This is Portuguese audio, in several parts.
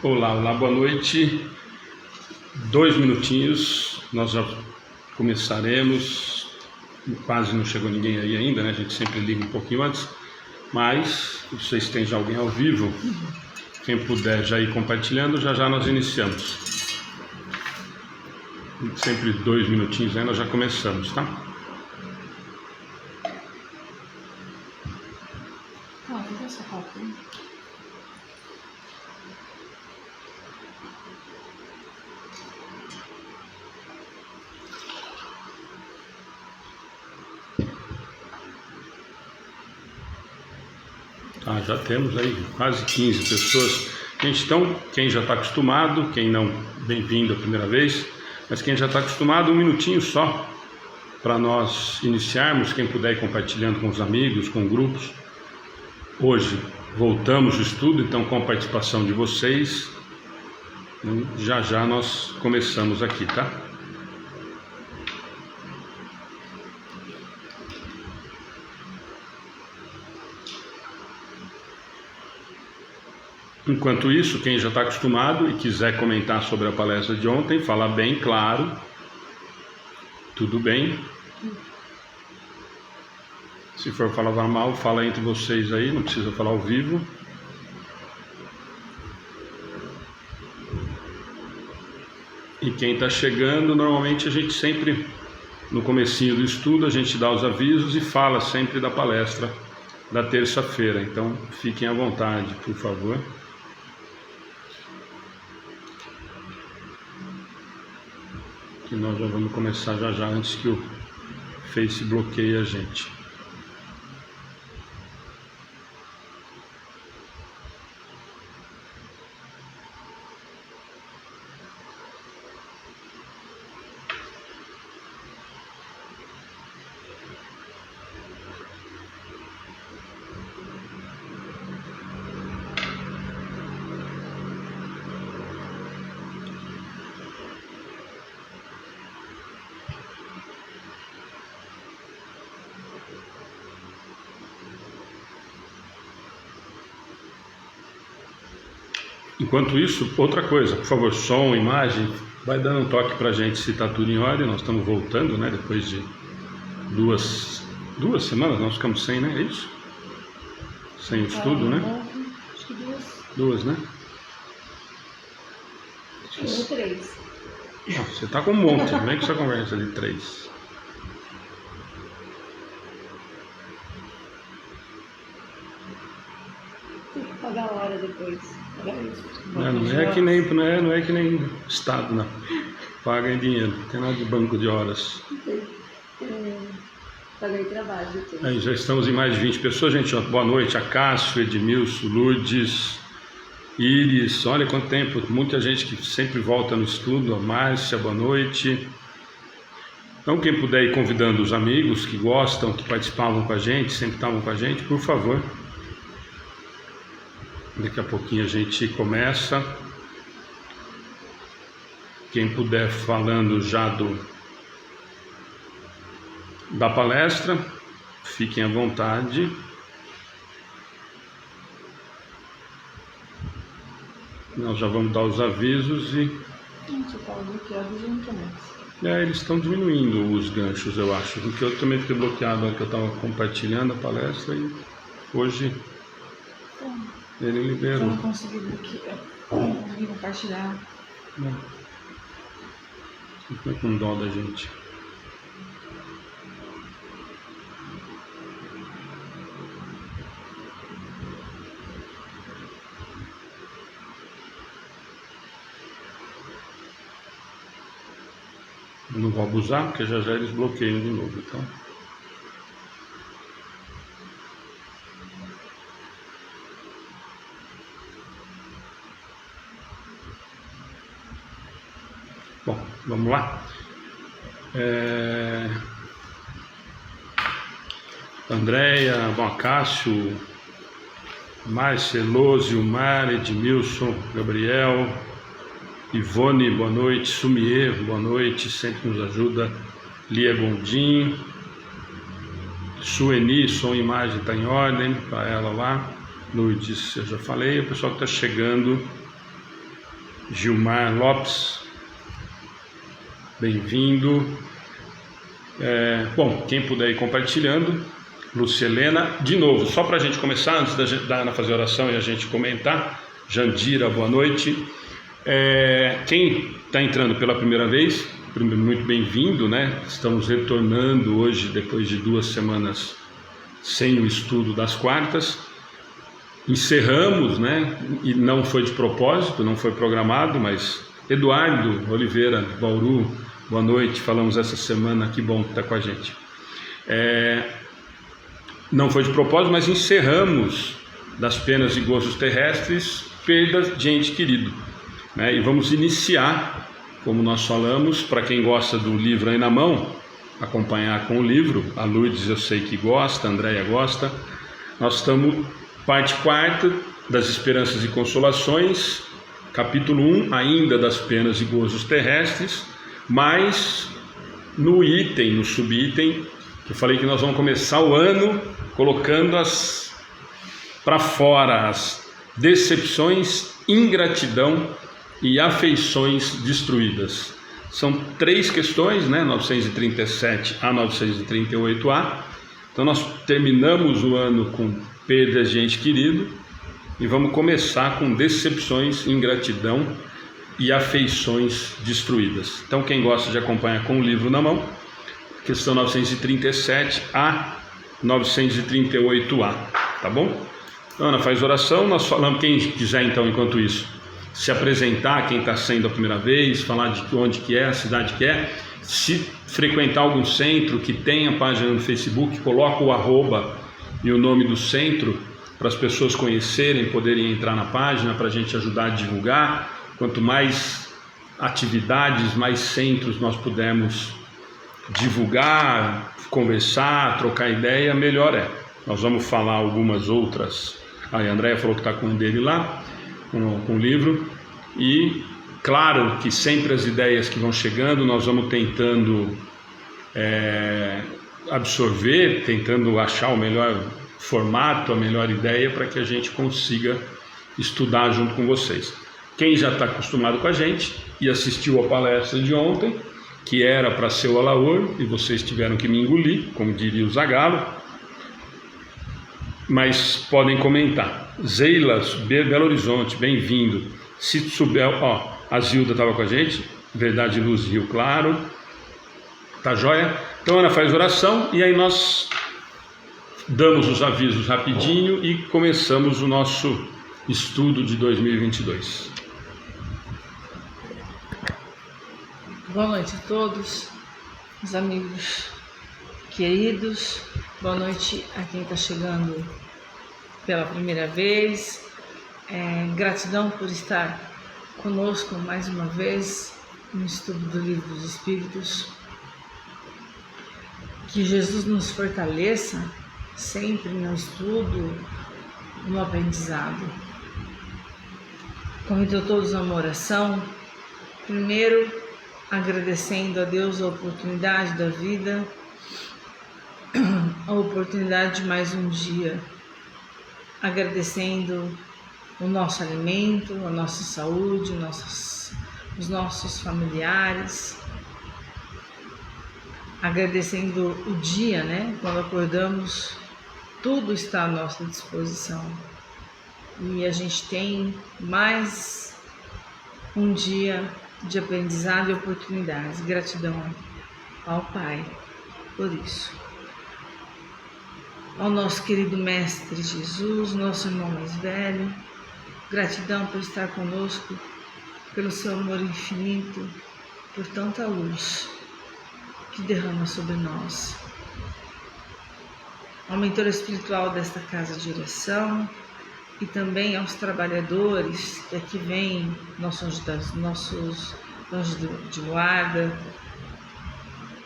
Olá, olá, boa noite. 2 minutinhos, nós já começaremos. Quase não chegou ninguém aí ainda, né? A gente sempre liga um pouquinho antes, mas vocês têm já alguém ao vivo. Quem puder já ir compartilhando, já nós iniciamos. Sempre 2 minutinhos aí nós já começamos, tá? Já temos aí quase 15 pessoas. Gente, então, quem já está acostumado, quem não, bem-vindo a primeira vez, mas quem já está acostumado, 1 minutinho só para nós iniciarmos. Quem puder ir compartilhando com os amigos, com grupos. Hoje voltamos ao estudo, então com a participação de vocês, já nós começamos aqui, tá? Enquanto isso, quem já está acostumado e quiser comentar sobre a palestra de ontem, falar bem claro, tudo bem. Se for falar mal, fala entre vocês aí, não precisa falar ao vivo. E quem está chegando, normalmente a gente sempre, no comecinho do estudo, a gente dá os avisos e fala sempre da palestra da terça-feira. Então, fiquem à vontade, por favor. Que nós já vamos começar já antes que o Face bloqueie a gente. Enquanto isso, outra coisa, por favor, som, imagem, vai dando um toque pra gente se está tudo em ordem. Nós estamos voltando, né? Depois de duas semanas, nós ficamos sem, né? É isso? Sem o estudo, né? Acho que duas, né? Ou 3. Não, você tá com um monte, não vem com essa conversa de 3. Tem que pagar a hora depois. Não é que nem Estado, não. Paga em dinheiro, não tem nada de banco de horas. Paguei trabalho depois. Aí já estamos em mais de 20 pessoas, gente. Boa noite a Cássio, Edmilson, Lourdes, Iris. Olha quanto tempo, muita gente que sempre volta no estudo. A Márcia, boa noite. Então, quem puder ir convidando os amigos que gostam, que participavam com a gente, sempre estavam com a gente, por favor. Daqui a pouquinho a gente começa. Quem puder falando já da palestra, fiquem à vontade. Nós já vamos dar os avisos e... Gente, eu falo bloqueado e não começa. Eles estão diminuindo os ganchos, eu acho. Porque eu também fiquei bloqueado na hora que eu estava compartilhando a palestra e hoje... Ele liberou. Eu não consegui bloquear, não consegui compartilhar. Não. Fica com dó da gente. Eu não vou abusar, porque já eles bloqueiam de novo, então... Bom, vamos lá. Andréia, Cássio, Márcia, Elôzio, Mar, Edmilson, Gabriel, Ivone, boa noite. Sumier, boa noite, sempre nos ajuda. Lia Gondim, Sueni, som e imagem está em ordem para ela lá. Lourdes, eu já falei. O pessoal que está chegando, Gilmar Lopes, bem-vindo. Bom, quem puder ir compartilhando. Lúcia Helena, de novo, só para a gente começar, antes da Ana fazer a oração e a gente comentar. Jandira, boa noite. Quem está entrando pela primeira vez, muito bem-vindo, né? Estamos retornando hoje, depois de 2 semanas sem o estudo das quartas. Encerramos, né? E não foi de propósito, não foi programado, mas Eduardo Oliveira, Bauru, boa noite. Falamos essa semana, que bom que está com a gente. Não foi de propósito, mas encerramos das penas e gozos terrestres, perdas de ente querido, né? E vamos iniciar, como nós falamos, para quem gosta do livro aí na mão, acompanhar com o livro. A Lourdes eu sei que gosta, a Andréia gosta. Nós estamos parte 4 das esperanças e consolações, capítulo 1, ainda das penas e gozos terrestres, mas no subitem, eu falei que nós vamos começar o ano colocando para fora as decepções, ingratidão e afeições destruídas. São 3 questões, né? 937 a 938a. Então nós terminamos o ano com perdas de ente querido e vamos começar com decepções, ingratidão e afeições destruídas. Então quem gosta de acompanhar com o livro na mão, questão 937 a 938a, tá bom? Ana faz oração, nós falamos, quem quiser então, enquanto isso, se apresentar, quem está sendo a primeira vez, falar de onde que é, a cidade que é, se frequentar algum centro que tenha página no Facebook, coloca o arroba e o nome do centro para as pessoas conhecerem, poderem entrar na página, para a gente ajudar a divulgar. Quanto mais atividades, mais centros nós pudermos divulgar, conversar, trocar ideia, melhor é. Nós vamos falar algumas outras. A Andréia falou que está com um dele lá, com o livro. E claro que sempre as ideias que vão chegando, nós vamos tentando absorver, tentando achar o melhor formato, a melhor ideia para que a gente consiga estudar junto com vocês. Quem já está acostumado com a gente e assistiu a palestra de ontem, que era para ser o Alaor, e vocês tiveram que me engolir, como diria o Zagalo, mas podem comentar. Zeila, Belo Horizonte, bem-vindo. Se souber, a Zilda estava com a gente, Verdade Luz Rio Claro, tá joia? Então Ana faz oração e aí nós damos os avisos rapidinho e começamos o nosso estudo de 2022. Boa noite a todos, os amigos queridos. Boa noite a quem está chegando pela primeira vez. Gratidão por estar conosco mais uma vez no estudo do Livro dos Espíritos. Que Jesus nos fortaleça sempre no estudo, no aprendizado. Convido a todos a uma oração. Primeiro, agradecendo a Deus a oportunidade da vida, a oportunidade de mais um dia, agradecendo o nosso alimento, a nossa saúde, os nossos familiares, agradecendo o dia, né? Quando acordamos, tudo está à nossa disposição e a gente tem mais um dia de aprendizado e oportunidades. Gratidão ao Pai por isso. Ao nosso querido Mestre Jesus, nosso irmão mais velho, gratidão por estar conosco, pelo seu amor infinito, por tanta luz que derrama sobre nós. Ao mentor espiritual desta casa de oração e também aos trabalhadores que aqui vêm, nossos anjos de guarda,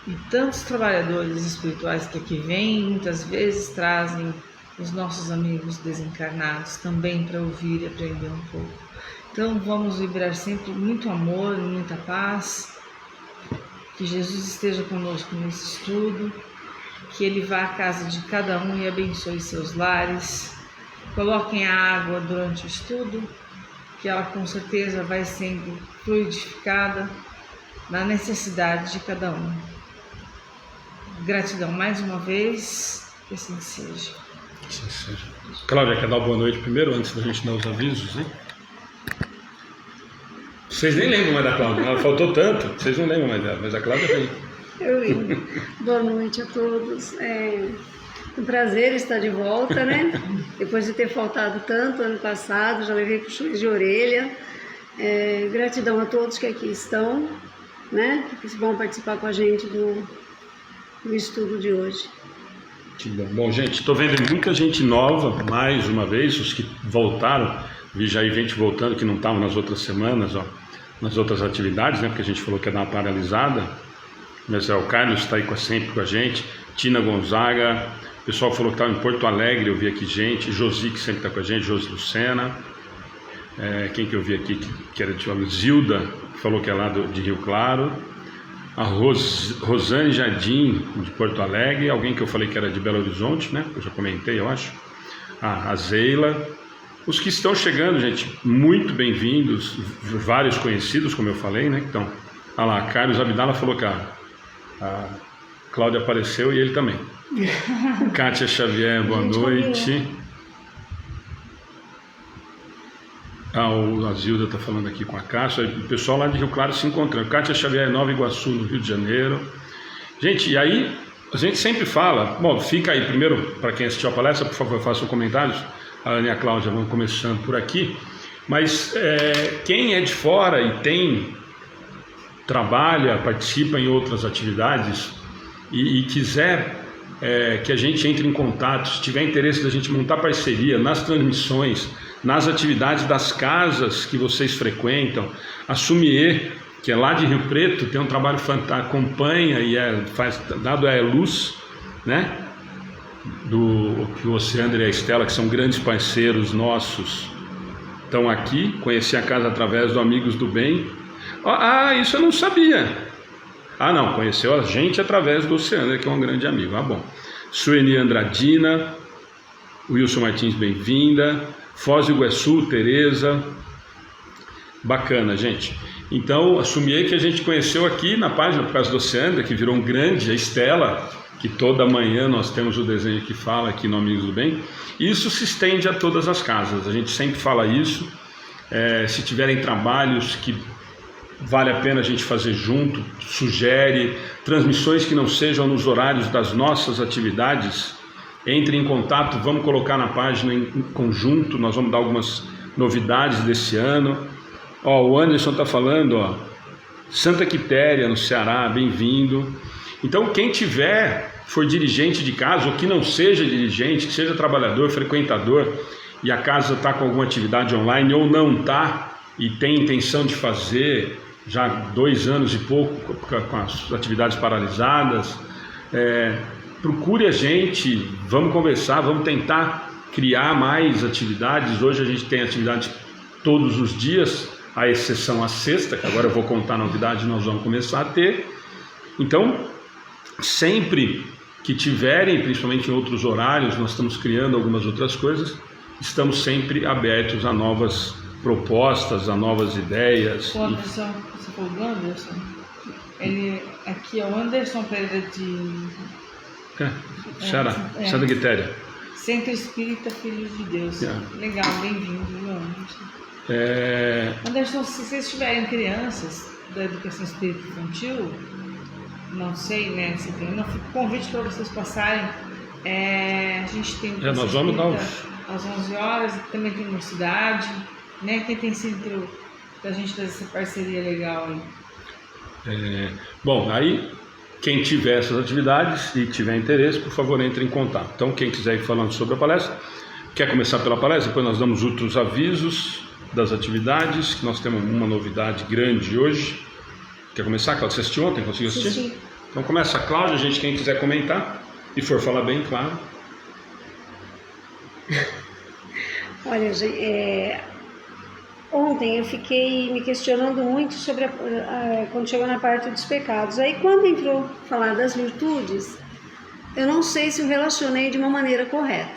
e tantos trabalhadores espirituais que aqui vêm, muitas vezes trazem os nossos amigos desencarnados também para ouvir e aprender um pouco. Então vamos vibrar sempre muito amor, muita paz, que Jesus esteja conosco nesse estudo, que Ele vá à casa de cada um e abençoe seus lares. Coloquem a água durante o estudo, que ela com certeza vai sendo fluidificada na necessidade de cada um. Gratidão mais uma vez, que assim seja. Assim seja. Cláudia, quer dar uma boa noite primeiro, antes da gente dar os avisos, hein? Vocês nem lembram mais da Cláudia, ela faltou tanto, vocês não lembram mais dela, mas a Cláudia tem. Eu lembro. Boa noite a todos. É um prazer estar de volta, né? Depois de ter faltado tanto ano passado, já levei puxões de orelha. Gratidão a todos que aqui estão, né? Que vão participar com a gente do estudo de hoje. Que bom. Bom, gente, estou vendo muita gente nova, mais uma vez, os que voltaram, vi já aí gente voltando que não estavam nas outras semanas, ó, nas outras atividades, né? Porque a gente falou que ia dar uma paralisada. Mas o Carlos está aí sempre com a gente, Tina Gonzaga, o pessoal falou que estava em Porto Alegre, eu vi aqui gente, Josi que sempre está com a gente, Josi Lucena, quem que eu vi aqui que era de Zilda, que falou que é lá de Rio Claro, a Rosane Jardim de Porto Alegre, alguém que eu falei que era de Belo Horizonte, né? Eu já comentei, eu acho, a Zeila, os que estão chegando, gente, muito bem-vindos, vários conhecidos, como eu falei, né? Então, olha lá, Carlos Abdala falou que a Cláudia apareceu e ele também. Kátia Xavier, boa noite. A Zilda está falando aqui com a Cássia. O pessoal lá de Rio Claro se encontrando. Kátia Xavier, Nova Iguaçu, no Rio de Janeiro. Gente, e aí a gente sempre fala. Bom, fica aí primeiro, para quem assistiu a palestra, por favor, façam comentários. A Ana e a Cláudia vão começando por aqui. Mas quem é de fora e trabalha, participa em outras atividades e quiser que a gente entre em contato, se tiver interesse da gente montar parceria nas transmissões, nas atividades das casas que vocês frequentam, a Sumier, que é lá de Rio Preto, tem um trabalho fantástico, acompanha e faz dado a luz, né? Que o Oceandro e a Estela, que são grandes parceiros nossos, estão aqui. Conheci a casa através do Amigos do Bem. Isso eu não sabia. Não, conheceu a gente através do Oceano, que é um grande amigo. Bom. Sueni Andradina, Wilson Martins, bem-vinda. Foz do Iguaçu, Tereza. Bacana, gente. Então, assumi que a gente conheceu aqui na página por causa do Oceano, que virou um grande, a Estela, que toda manhã nós temos o desenho que fala aqui no Amigos do Bem. Isso se estende a todas as casas, a gente sempre fala isso. Se tiverem trabalhos que vale a pena a gente fazer junto, sugere transmissões que não sejam nos horários das nossas atividades, entre em contato, vamos colocar na página em conjunto, nós vamos dar algumas novidades desse ano. O Anderson está falando, Santa Quitéria, no Ceará, bem-vindo. Então, quem for dirigente de casa, ou que não seja dirigente, que seja trabalhador, frequentador, e a casa está com alguma atividade online, ou não está, e tem intenção de fazer, já 2 anos e pouco, com as atividades paralisadas, procure a gente, vamos conversar, vamos tentar criar mais atividades. Hoje a gente tem atividades todos os dias, à exceção a sexta, que agora eu vou contar a novidade, nós vamos começar a ter. Então, sempre que tiverem, principalmente em outros horários, nós estamos criando algumas outras coisas, estamos sempre abertos a novas propostas, a novas ideias. O Anderson, você falou do Anderson? Ele aqui é o Anderson Pereira de Ceará, Santa Quitéria. Centro Espírita Filhos de Deus. Legal, bem-vindo, Anderson. Anderson, se vocês tiverem crianças da educação espírita infantil, não sei, né? Se tem, não fica convite para vocês passarem. A gente tem nós vamos dar às 11 horas, também tem mocidade, né? Quem tem sido da gente fazer essa parceria legal aí. Bom, aí quem tiver essas atividades e tiver interesse, por favor, entre em contato. Então, quem quiser ir falando sobre a palestra, quer começar pela palestra, depois nós damos outros avisos das atividades, que nós temos uma novidade grande hoje. Quer começar, Cláudia? Você assistiu ontem? Conseguiu assistir? Assisti. Então começa a Cláudia, gente, quem quiser comentar e for falar bem, claro. Olha, ontem eu fiquei me questionando muito sobre quando chegou na parte dos pecados. Aí quando entrou falar das virtudes, eu não sei se eu relacionei de uma maneira correta.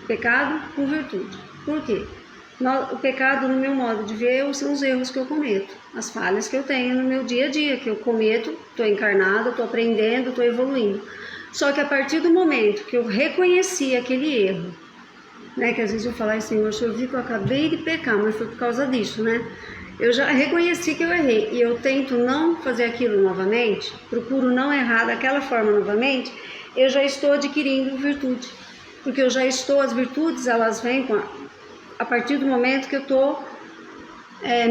Pecado com virtude. Por quê? O pecado, no meu modo de ver, são os erros que eu cometo, as falhas que eu tenho no meu dia a dia, que eu cometo, estou encarnado, estou aprendendo, estou evoluindo. Só que a partir do momento que eu reconheci aquele erro, né, que às vezes eu falo, Senhor, eu vi que eu acabei de pecar, mas foi por causa disso, né? Eu já reconheci que eu errei e eu tento não fazer aquilo novamente, procuro não errar daquela forma novamente, eu já estou adquirindo virtude. Porque eu já estou, as virtudes, elas vêm a partir do momento que eu estou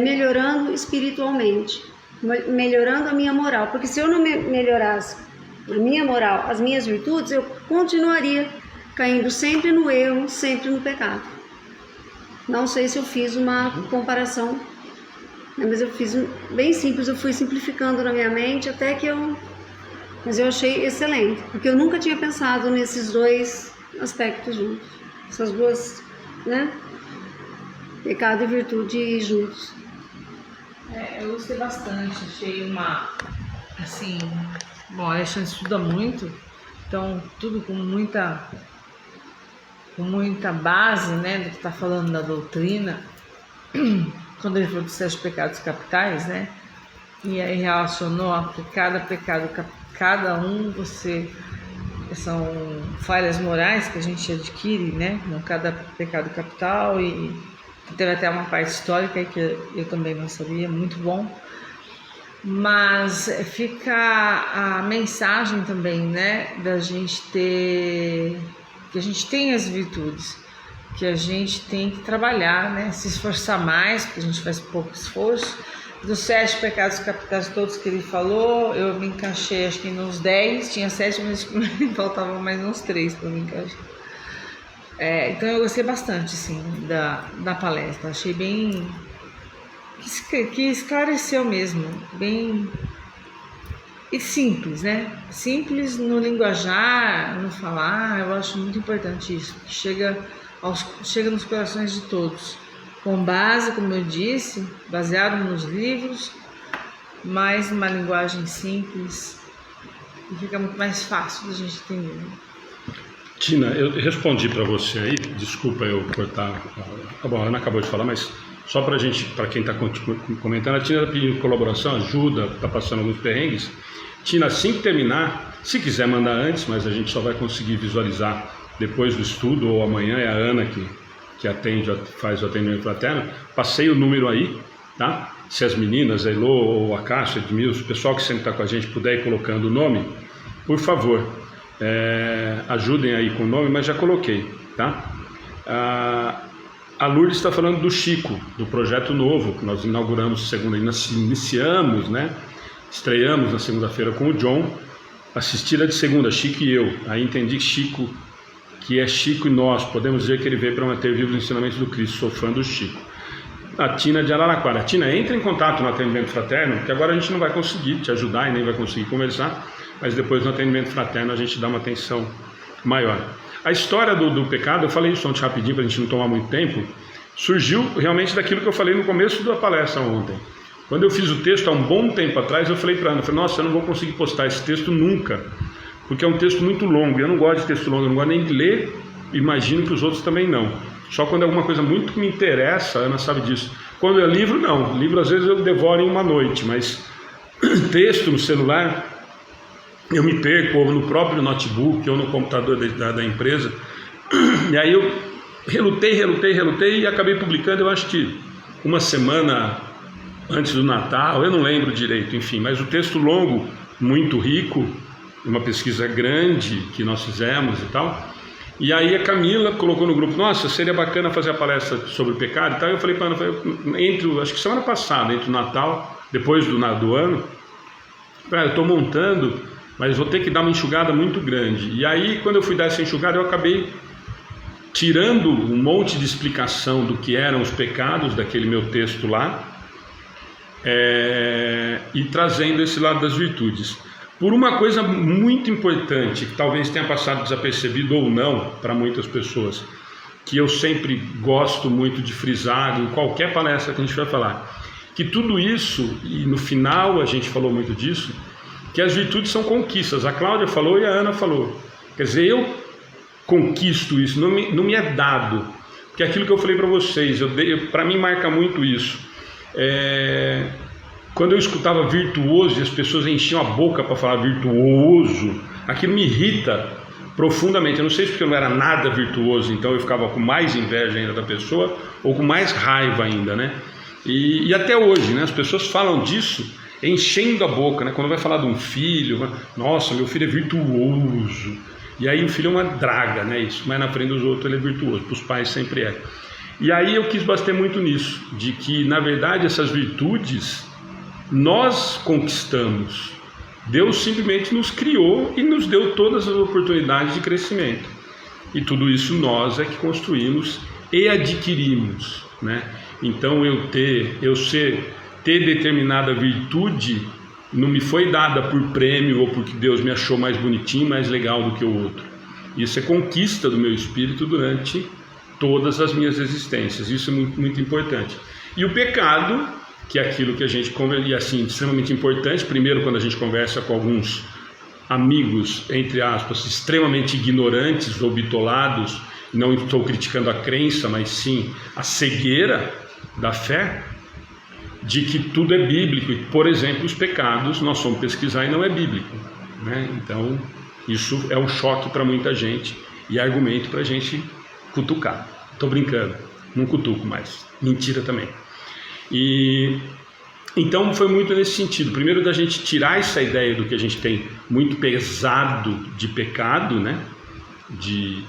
melhorando espiritualmente, melhorando a minha moral. Porque se eu não melhorasse a minha moral, as minhas virtudes, eu continuaria caindo sempre no erro, sempre no pecado. Não sei se eu fiz uma comparação, mas eu fiz bem simples, eu fui simplificando na minha mente até que mas eu achei excelente, porque eu nunca tinha pensado nesses dois aspectos juntos, essas duas, né? Pecado e virtude juntos. Eu gostei bastante, achei assim, bom, a Alexandre estuda muito, então tudo com muita base, né, do que está falando da doutrina, quando ele falou dos 7 pecados capitais, né, e aí relacionou a cada pecado, cada um são falhas morais que a gente adquire, né, com cada pecado capital, e teve até uma parte histórica que eu também não sabia, muito bom. Mas fica a mensagem também, né, da gente ter, que a gente tem as virtudes, que a gente tem que trabalhar, né, se esforçar mais, porque a gente faz pouco esforço. Dos 7 pecados capitais todos que ele falou, eu me encaixei acho que nos 10, tinha 7, mas faltavam mais uns 3 para me encaixar. Então eu gostei bastante, assim, da palestra, achei bem, que esclareceu mesmo, bem e simples, né? Simples no linguajar, no falar, eu acho muito importante isso, que chega nos corações de todos, com base, como eu disse, baseado nos livros, mas numa linguagem simples, e fica muito mais fácil da gente entender. Tina, eu respondi para você aí, desculpa eu cortar, bom, a Ana acabou de falar, mas só para quem está comentando, a Tina está pedindo colaboração, ajuda, está passando alguns perrengues. Tina, assim que terminar, se quiser mandar antes, mas a gente só vai conseguir visualizar depois do estudo, ou amanhã é a Ana que faz o atendimento fraterno, passei o número aí, tá? Se as meninas, a Elô ou a Cássia, Edmilson, o pessoal que sempre está com a gente puder ir colocando o nome, por favor, ajudem aí com o nome, mas já coloquei, tá? A Lourdes está falando do Chico, do projeto novo, que nós inauguramos iniciamos, né? Estreamos na segunda-feira com o John, assistida de segunda, Chico e eu. Aí entendi Chico, que é Chico e nós, podemos dizer que ele veio para manter vivos os ensinamentos do Cristo, sou fã do Chico. A Tina de Araraquara. Tina, entre em contato no atendimento fraterno, porque agora a gente não vai conseguir te ajudar e nem vai conseguir conversar, mas depois no atendimento fraterno a gente dá uma atenção maior. A história do pecado, eu falei isso ontem rapidinho para a gente não tomar muito tempo, surgiu realmente daquilo que eu falei no começo da palestra ontem. Quando eu fiz o texto há um bom tempo atrás, eu falei para a Ana, nossa, eu não vou conseguir postar esse texto nunca, porque é um texto muito longo, eu não gosto de texto longo, eu não gosto nem de ler, imagino que os outros também não. Só quando é alguma coisa muito que me interessa, a Ana sabe disso. Quando é livro, não. Livro às vezes eu devoro em uma noite, mas texto no celular, eu me perco, ou no próprio notebook, ou no computador da empresa. E aí eu relutei e acabei publicando, eu acho que uma semana antes do Natal, eu não lembro direito, enfim. Mas o texto longo, muito rico, uma pesquisa grande que nós fizemos e tal. E aí a Camila colocou no grupo, nossa, seria bacana fazer a palestra sobre o pecado e tal. Eu falei para a Ana, acho que semana passada, entre o Natal, depois do ano, eu estou montando, mas vou ter que dar uma enxugada muito grande. E aí, quando eu fui dar essa enxugada, eu acabei tirando um monte de explicação do que eram os pecados daquele meu texto lá, e trazendo esse lado das virtudes. Por uma coisa muito importante, que talvez tenha passado desapercebido ou não para muitas pessoas, que eu sempre gosto muito de frisar em qualquer palestra que a gente vai falar, que tudo isso, e no final a gente falou muito disso, que as virtudes são conquistas. A Cláudia falou e a Ana falou. Quer dizer, eu conquisto isso, não me é dado. que é aquilo que eu falei para vocês, para mim marca muito isso. Quando eu escutava virtuoso e as pessoas enchiam a boca para falar virtuoso, aquilo me irrita profundamente. Eu não sei se porque eu não era nada virtuoso, então eu ficava com mais inveja ainda da pessoa, ou com mais raiva ainda, né? E até hoje, né, as pessoas falam disso enchendo a boca, né? Quando vai falar de um filho, nossa, meu filho é virtuoso. E aí o filho é uma draga, né? Isso, mas na frente dos outros ele é virtuoso, para os pais sempre é. E aí eu quis bater muito nisso, de que na verdade essas virtudes nós conquistamos. Deus simplesmente nos criou e nos deu todas as oportunidades de crescimento. E tudo isso nós é que construímos e adquirimos, né? Então ter determinada virtude não me foi dada por prêmio ou porque Deus me achou mais bonitinho, mais legal do que o outro. Isso é conquista do meu espírito durante todas as minhas existências. Isso é muito, muito importante. E o pecado, que é aquilo que a gente conversa, e assim, extremamente importante, primeiro quando a gente conversa com alguns amigos, entre aspas, extremamente ignorantes ou bitolados, não estou criticando a crença, mas sim a cegueira da fé, de que tudo é bíblico, e, por exemplo, os pecados nós vamos pesquisar e não é bíblico, né? Então, isso é um choque para muita gente e é argumento para a gente cutucar. Estou brincando, não cutuco mais, mentira também. E então foi muito nesse sentido, primeiro da gente tirar essa ideia do que a gente tem muito pesado de pecado, né? de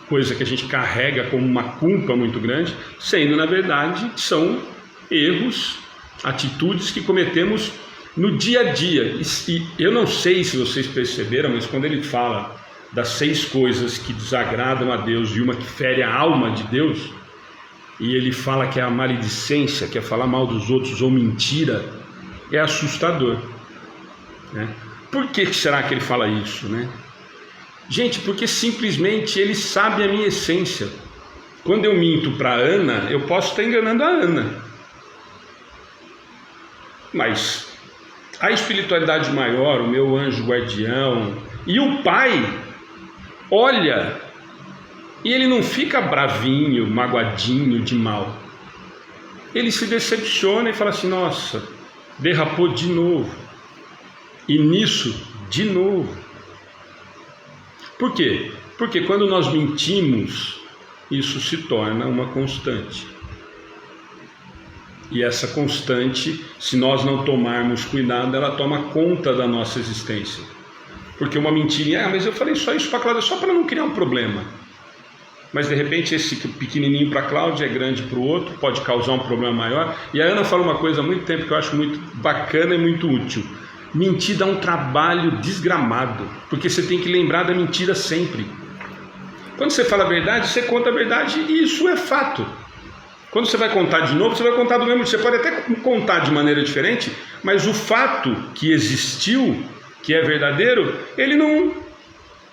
coisa que a gente carrega como uma culpa muito grande, sendo na verdade são erros, atitudes que cometemos no dia a dia. E eu não sei se vocês perceberam, mas quando ele fala das 6 coisas que desagradam a Deus e uma que fere a alma de Deus, e ele fala que é a maledicência, que é falar mal dos outros ou mentira, é assustador, né? Por que será que ele fala isso, né? Gente, porque simplesmente ele sabe a minha essência. Quando eu minto para a Ana, eu posso estar enganando a Ana, mas a espiritualidade maior, o meu anjo guardião e o Pai olha e ele não fica bravinho, magoadinho de mal. Ele se decepciona e fala assim: nossa, derrapou de novo, e nisso de novo. Por quê? Porque quando nós mentimos, isso se torna uma constante. E essa constante, se nós não tomarmos cuidado, ela toma conta da nossa existência. Porque uma mentirinha, mas eu falei só isso para a Cláudia, só para não criar um problema. Mas de repente esse pequenininho para a Cláudia é grande para o outro, pode causar um problema maior. E a Ana fala uma coisa há muito tempo que eu acho muito bacana e muito útil. Mentir dá um trabalho desgramado, porque você tem que lembrar da mentira sempre. Quando você fala a verdade, você conta a verdade e isso é fato. Quando você vai contar de novo, você vai contar do mesmo jeito. Você pode até contar de maneira diferente, mas o fato que existiu, que é verdadeiro, ele não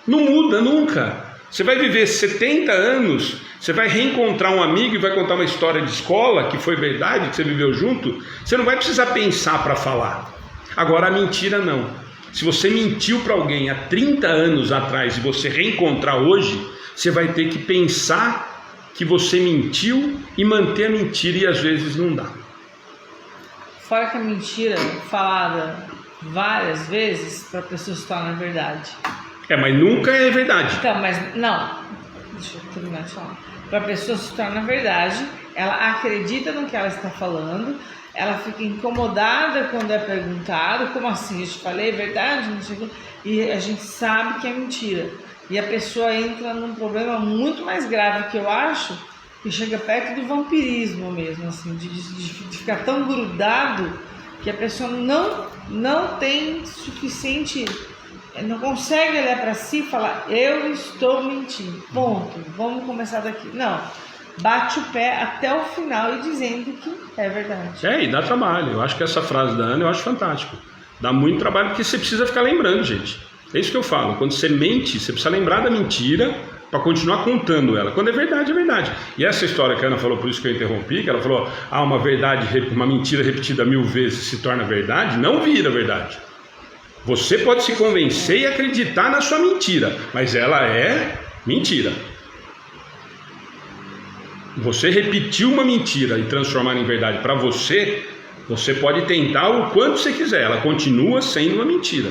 muda nunca. Você vai viver 70 anos, você vai reencontrar um amigo e vai contar uma história de escola que foi verdade, que você viveu junto, você não vai precisar pensar para falar. Agora a mentira não. Se você mentiu para alguém há 30 anos atrás e você reencontrar hoje, você vai ter que pensar que você mentiu e manter a mentira, e às vezes não dá. Fora que a mentira falada várias vezes para a pessoa se tornar verdade. Mas nunca é verdade. Então, mas não, deixa eu terminar de falar. Para a pessoa se tornar verdade, ela acredita no que ela está falando, ela fica incomodada quando é perguntado, como assim, eu te falei, é verdade? Não sei o quê. E a gente sabe que é mentira. E a pessoa entra num problema muito mais grave, que eu acho, que chega perto do vampirismo mesmo, assim, de ficar tão grudado que a pessoa não tem suficiente, não consegue olhar para si e falar: eu estou mentindo, ponto, vamos começar daqui. Não, bate o pé até o final e dizendo que é verdade. E dá trabalho. Eu acho que essa frase da Ana eu acho fantástico. Dá muito trabalho porque você precisa ficar lembrando, gente. É isso que eu falo. Quando você mente, você precisa lembrar da mentira para continuar contando ela. Quando é verdade, é verdade. E essa história que a Ana falou, por isso que eu interrompi, que ela falou: uma mentira repetida 1000 vezes se torna verdade, não vira verdade. Você pode se convencer e acreditar na sua mentira, mas ela é mentira. você repetir uma mentira e transformar em verdade para você, você pode tentar o quanto você quiser, ela continua sendo uma mentira.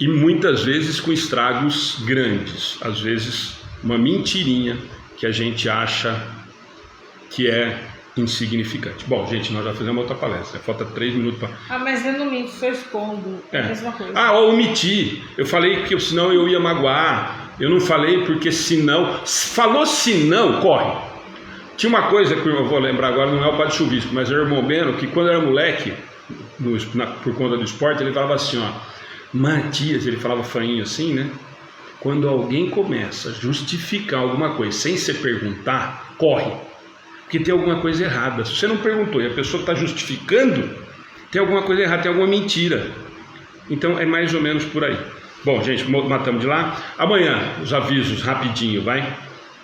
E muitas vezes com estragos grandes, às vezes uma mentirinha que a gente acha que é insignificante. Bom, gente, nós já fizemos outra palestra, falta 3 minutos para... mas eu não minto, só escondo, é a mesma coisa. Eu omiti, eu falei que senão eu ia magoar, eu não falei porque senão... Falou senão, corre. Tinha uma coisa que eu vou lembrar agora, não é o padre Chuvisco, mas era o irmão Beno, que quando era moleque, por conta do esporte, ele falava assim, Matias, ele falava fainho assim, né? Quando alguém começa a justificar alguma coisa sem você perguntar, corre, porque tem alguma coisa errada. Se você não perguntou e a pessoa está justificando, tem alguma coisa errada, tem alguma mentira. Então é mais ou menos por aí. Bom, gente, matamos de lá. Amanhã, os avisos, rapidinho, vai.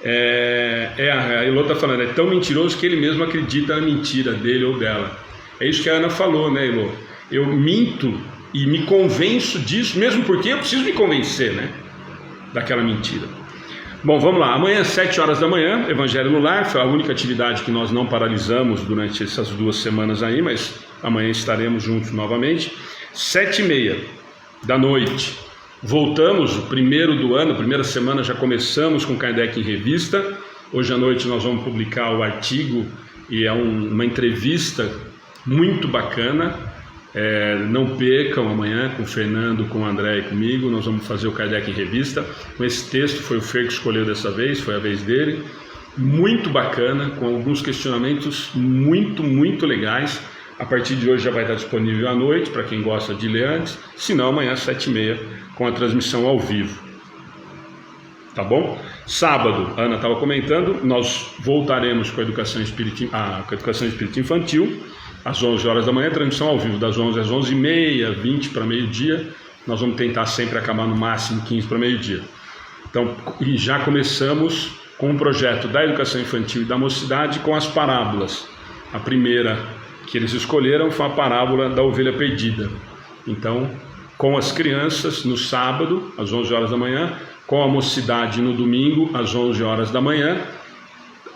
A Elô está falando, é tão mentiroso que ele mesmo acredita na mentira dele ou dela. É isso que a Ana falou, né, Elô? Eu minto e me convenço disso, mesmo porque eu preciso me convencer, né, daquela mentira. Bom, vamos lá. Amanhã, às 7 horas da manhã, Evangelho no Lar. Foi a única atividade que nós não paralisamos durante essas 2 semanas aí, mas amanhã estaremos juntos novamente. 7h30 da noite. Voltamos, o primeiro do ano, primeira semana já começamos com Kardec em Revista. Hoje à noite nós vamos publicar o artigo e é uma entrevista muito bacana. Não percam amanhã com o Fernando, com o André e comigo. Nós vamos fazer o Kardec em Revista. Com esse texto, foi o Fer que escolheu dessa vez, foi a vez dele. Muito bacana, com alguns questionamentos muito, muito legais. A partir de hoje já vai estar disponível à noite, para quem gosta de ler antes. Se não, amanhã às 7h30, com a transmissão ao vivo. Tá bom? Sábado, a Ana estava comentando, nós voltaremos com a educação espírita infantil, às 11 horas da manhã, transmissão ao vivo, das 11 às 11h30, 20 para meio-dia. Nós vamos tentar sempre acabar no máximo 15 para meio-dia. Então, e já começamos com um projeto da educação infantil e da mocidade com as parábolas. A primeira que eles escolheram foi a parábola da ovelha perdida. Então, com as crianças no sábado, às 11 horas da manhã, com a mocidade no domingo, às 11 horas da manhã,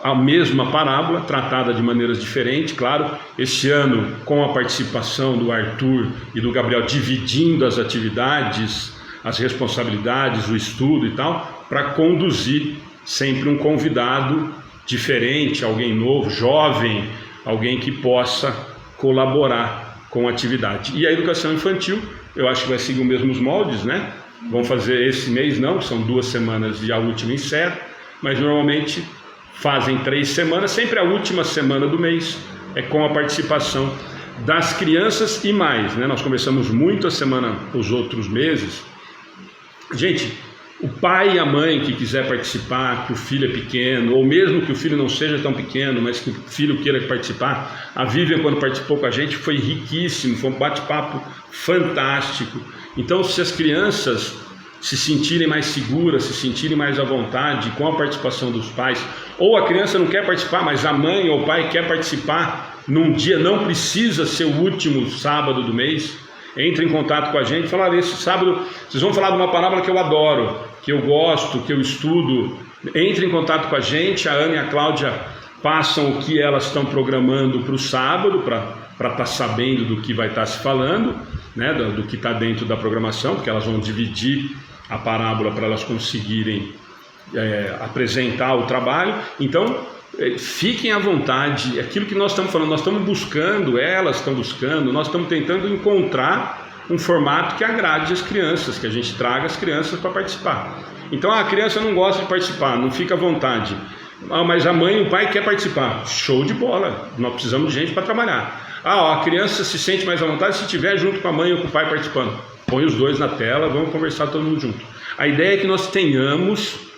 a mesma parábola, tratada de maneiras diferentes, claro. Este ano, com a participação do Arthur e do Gabriel, dividindo as atividades, as responsabilidades, o estudo e tal, para conduzir sempre um convidado diferente, alguém novo, jovem, alguém que possa colaborar com a atividade. E a educação infantil, eu acho que vai seguir os mesmos moldes, né? Vamos fazer esse mês, não, são 2 semanas e a última encerra, mas normalmente fazem 3 semanas, sempre a última semana do mês é com a participação das crianças e mais, né? Nós conversamos muito a semana, os outros meses. Gente, o pai e a mãe que quiser participar, que o filho é pequeno, ou mesmo que o filho não seja tão pequeno, mas que o filho queira participar, a Vivian, quando participou com a gente, foi riquíssimo, foi um bate-papo fantástico. Então, se as crianças se sentirem mais seguras, se sentirem mais à vontade com a participação dos pais, ou a criança não quer participar, mas a mãe ou o pai quer participar num dia, não precisa ser o último sábado do mês, entre em contato com a gente, fala, esse sábado vocês vão falar de uma parábola que eu adoro, que eu gosto, que eu estudo. Entre em contato com a gente, a Ana e a Cláudia passam o que elas estão programando para o sábado, para estar sabendo do que vai estar se falando, né, do que está dentro da programação, porque elas vão dividir a parábola para elas conseguirem apresentar o trabalho. Então, fiquem à vontade, aquilo que nós estamos falando, nós estamos buscando, elas estão buscando, nós estamos tentando encontrar um formato que agrade as crianças, que a gente traga as crianças para participar. Então a criança não gosta de participar, não fica à vontade, mas a mãe e o pai quer participar, show de bola, nós precisamos de gente para trabalhar. A criança se sente mais à vontade se estiver junto com a mãe ou com o pai participando, põe os dois na tela, vamos conversar todo mundo junto. A ideia é que nós tenhamos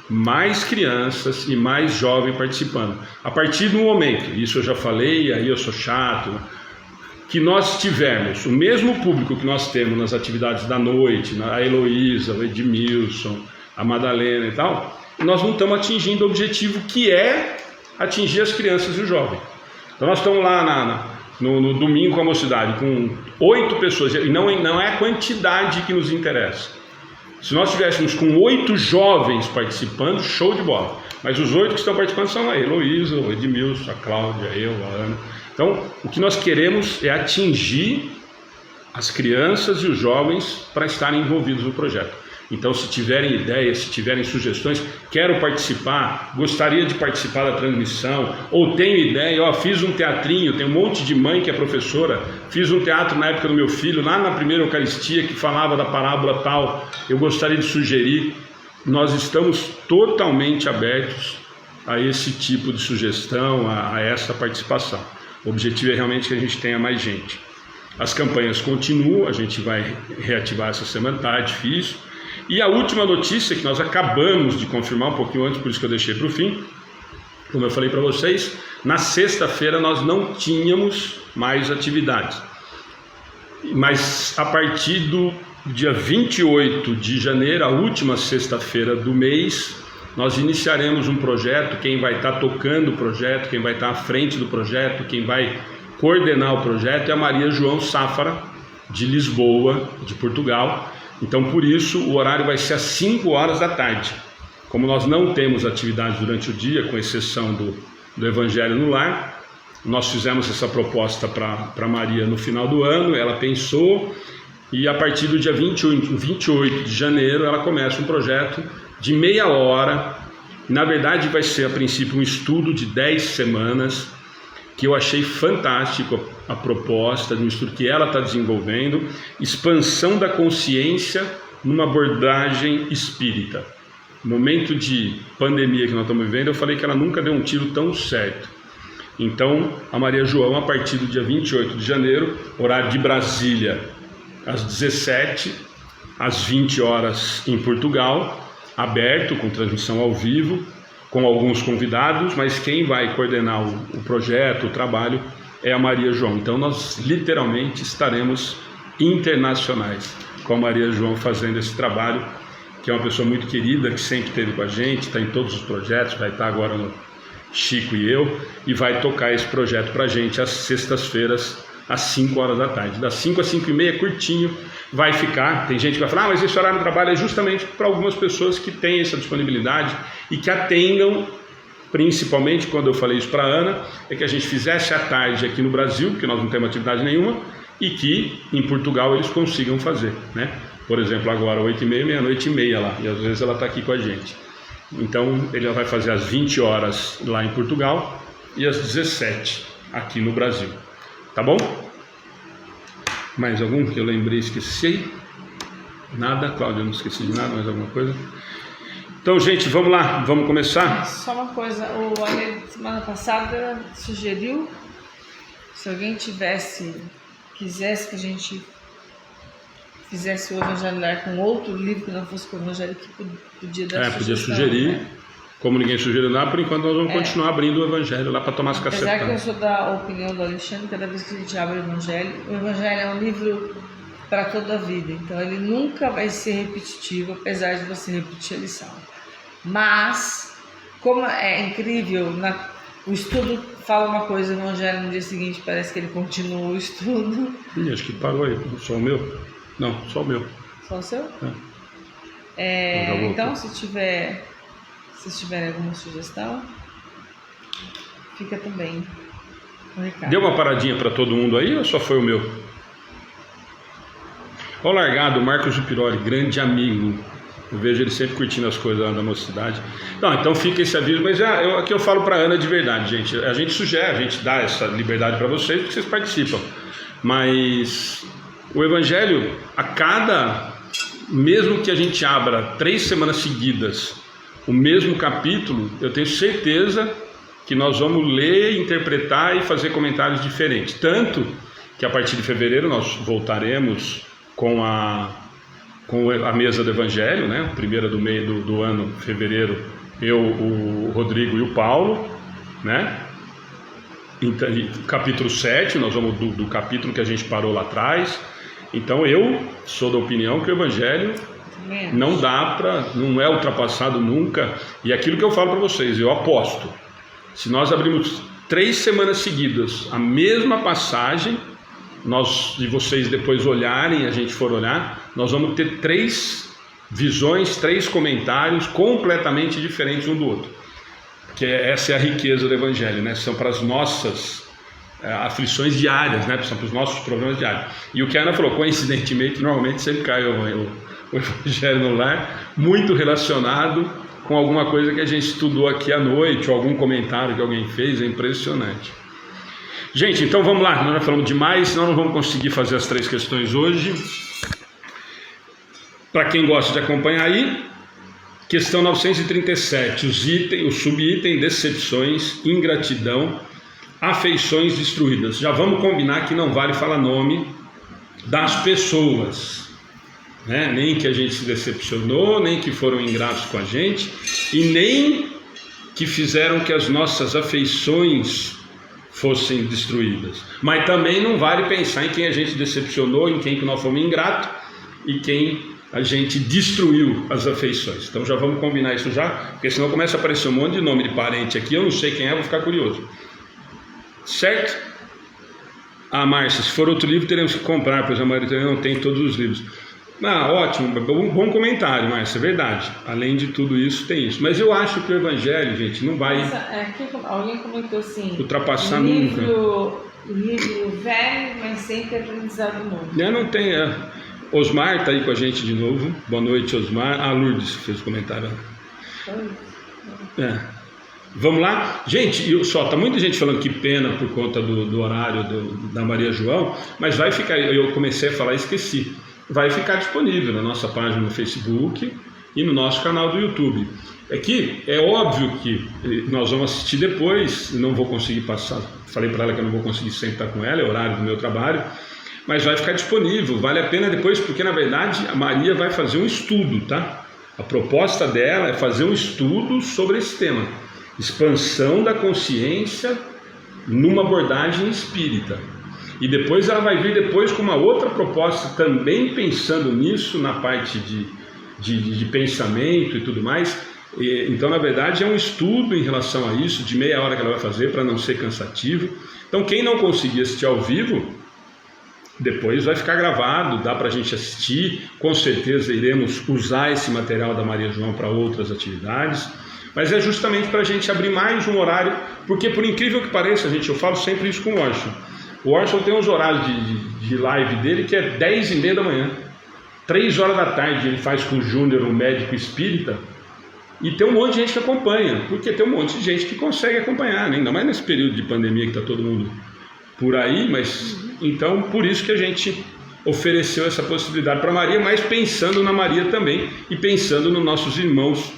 mais crianças e mais jovens participando. A partir do momento, isso eu já falei, aí eu sou chato, que nós tivermos o mesmo público que nós temos nas atividades da noite, a Heloísa, o Edmilson, a Madalena e tal, nós não estamos atingindo o objetivo que é atingir as crianças e os jovens. Então nós estamos lá no domingo com a mocidade, com 8 pessoas, e não é a quantidade que nos interessa. Se nós estivéssemos com 8 jovens participando, show de bola. Mas os 8 que estão participando são a Heloísa, o Edmilson, a Cláudia, eu, a Ana. Então, o que nós queremos é atingir as crianças e os jovens para estarem envolvidos no projeto. Então, se tiverem ideias, se tiverem sugestões, quero participar, gostaria de participar da transmissão, ou tenho ideia, fiz um teatrinho, tem um monte de mãe que é professora, fiz um teatro na época do meu filho, lá na primeira Eucaristia, que falava da parábola tal, eu gostaria de sugerir. Nós estamos totalmente abertos a esse tipo de sugestão, a essa participação. O objetivo é realmente que a gente tenha mais gente. As campanhas continuam, a gente vai reativar essa semana, tá difícil. E a última notícia que nós acabamos de confirmar um pouquinho antes, por isso que eu deixei para o fim, como eu falei para vocês, na sexta-feira nós não tínhamos mais atividades. Mas a partir do dia 28 de janeiro, a última sexta-feira do mês, nós iniciaremos um projeto. Quem vai estar tocando o projeto, quem vai estar à frente do projeto, quem vai coordenar o projeto é a Maria João Sáfara, de Lisboa, de Portugal. Então, por isso, o horário vai ser às 5 horas da tarde. Como nós não temos atividade durante o dia, com exceção do Evangelho no Lar, nós fizemos essa proposta para Maria no final do ano, ela pensou, e a partir do dia 28 de janeiro, ela começa um projeto de meia hora. Na verdade, vai ser, a princípio, um estudo de 10 semanas, que eu achei fantástico a proposta de um estudo que ela está desenvolvendo, expansão da consciência numa abordagem espírita. No momento de pandemia que nós estamos vivendo, eu falei que ela nunca deu um tiro tão certo. Então, a Maria João, a partir do dia 28 de janeiro, horário de Brasília, às 17, às 20 horas em Portugal, aberto, com transmissão ao vivo, com alguns convidados, mas quem vai coordenar o projeto, o trabalho, é a Maria João. Então nós literalmente estaremos internacionais com a Maria João fazendo esse trabalho, que é uma pessoa muito querida, que sempre esteve com a gente, está em todos os projetos, vai estar agora no Chico e eu, e vai tocar esse projeto para a gente às sextas-feiras, às 5 horas da tarde. Das 5 às 5 e meia, curtinho, vai ficar. Tem gente que vai falar, mas esse horário de trabalho é justamente para algumas pessoas que têm essa disponibilidade e que atendam, principalmente quando eu falei isso para a Ana, é que a gente fizesse à tarde aqui no Brasil, porque nós não temos atividade nenhuma, e que em Portugal eles consigam fazer, né? Por exemplo, agora 8h30, meia-noite e meia lá, e às vezes ela está aqui com a gente. Então ele vai fazer às 20 horas lá em Portugal e às 17 aqui no Brasil. Tá bom? Mais algum que eu lembrei, esqueci? Nada, Cláudia, não esqueci de nada, mais alguma coisa? Então, gente, vamos lá, vamos começar? Só uma coisa, o Ale, semana passada, sugeriu, se alguém quisesse que a gente fizesse o Evangelho com outro livro que não fosse com o Evangelho, que podia dar sugestão. Podia sugerir. Né? Como ninguém sugeriu nada, por enquanto nós vamos continuar abrindo o Evangelho lá para tomar as cacetadas. Apesar que eu sou da opinião do Alexandre, cada vez que a gente abre o Evangelho é um livro para toda a vida, então ele nunca vai ser repetitivo, apesar de você repetir a lição. Mas, como é incrível, o estudo fala uma coisa, o Evangelho no dia seguinte parece que ele continua o estudo. Acho que parou aí, só o meu? Não, só o meu. Só o seu? Então, se tiver alguma sugestão, fica também o recado. Deu uma paradinha para todo mundo aí ou só foi o meu? Ó, Largado, Marcos Jupiroli, grande amigo. Eu vejo ele sempre curtindo as coisas lá da mocidade. Não, então fica esse aviso, mas aqui eu falo para a Ana de verdade, gente. A gente sugere, a gente dá essa liberdade para vocês, porque vocês participam. Mas o Evangelho, mesmo que a gente abra 3 semanas seguidas o mesmo capítulo, eu tenho certeza que nós vamos ler, interpretar e fazer comentários diferentes. Tanto que a partir de fevereiro nós voltaremos com a mesa do Evangelho, né? Primeira do meio do ano, fevereiro, eu, o Rodrigo e o Paulo, né? Então, capítulo 7, nós vamos do capítulo que a gente parou lá atrás. Então eu sou da opinião que o Evangelho não é ultrapassado nunca. E aquilo que eu falo para vocês, eu aposto, se nós abrirmos 3 semanas seguidas a mesma passagem, e vocês depois olharem, a gente for olhar, nós vamos ter 3 visões, 3 comentários completamente diferentes um do outro. porque essa é a riqueza do Evangelho, né? São para as nossas aflições diárias, né? São para os nossos problemas diários. E o que a Ana falou, coincidentemente, normalmente sempre cai o Evangelho no lar, muito relacionado com alguma coisa que a gente estudou aqui à noite, ou algum comentário que alguém fez, é impressionante. Gente, então vamos lá, nós já falamos demais, senão não vamos conseguir fazer as 3 questões hoje. Para quem gosta de acompanhar aí, questão 937, o subitem decepções, ingratidão, afeições destruídas. Já vamos combinar que não vale falar nome das pessoas, né? Nem que a gente se decepcionou, nem que foram ingratos com a gente, e nem que fizeram que as nossas afeições fossem destruídas. Mas também não vale pensar em quem a gente decepcionou, em quem que nós fomos ingratos e quem a gente destruiu as afeições. Então já vamos combinar isso já, porque senão começa a aparecer um monte de nome de parente aqui, eu não sei quem é, vou ficar curioso. Certo? Márcia, se for outro livro teremos que comprar, pois a maioria não tem todos os livros. Ótimo, bom comentário, Márcia, é verdade. Além de tudo isso, tem isso. Mas eu acho que o Evangelho, gente, não vai alguém comentou assim, ultrapassar nunca. Livro velho, mas sempre aprendizado novo. Não tem. Osmar está aí com a gente de novo. Boa noite, Osmar. Lourdes fez o comentário. Vamos lá? Gente, tá muita gente falando que pena por conta do horário da Maria João, mas vai ficar, eu comecei a falar e esqueci. Vai ficar disponível na nossa página no Facebook e no nosso canal do YouTube. É óbvio que nós vamos assistir depois, não vou conseguir passar, falei para ela que eu não vou conseguir sempre estar com ela, é o horário do meu trabalho, mas vai ficar disponível, vale a pena depois, porque na verdade a Maria vai fazer um estudo, tá? A proposta dela é fazer um estudo sobre esse tema, expansão da consciência numa abordagem espírita. E depois ela vai vir depois com uma outra proposta também pensando nisso, na parte de pensamento e tudo mais. Então, na verdade, é um estudo em relação a isso, de meia hora que ela vai fazer, para não ser cansativo. Então, quem não conseguir assistir ao vivo, depois vai ficar gravado, dá para a gente assistir. Com certeza iremos usar esse material da Maria João para outras atividades. Mas é justamente para a gente abrir mais um horário, porque por incrível que pareça, gente, eu falo sempre isso com o Orson. O Orson tem uns horários de live dele que é 10h30 da manhã, 3 horas da tarde ele faz com o Júnior, um médico espírita, e tem um monte de gente que acompanha, porque tem um monte de gente que consegue acompanhar, né? Ainda mais nesse período de pandemia que está todo mundo por aí, mas então por isso que a gente ofereceu essa possibilidade para Maria, mas pensando na Maria também e pensando nos nossos irmãos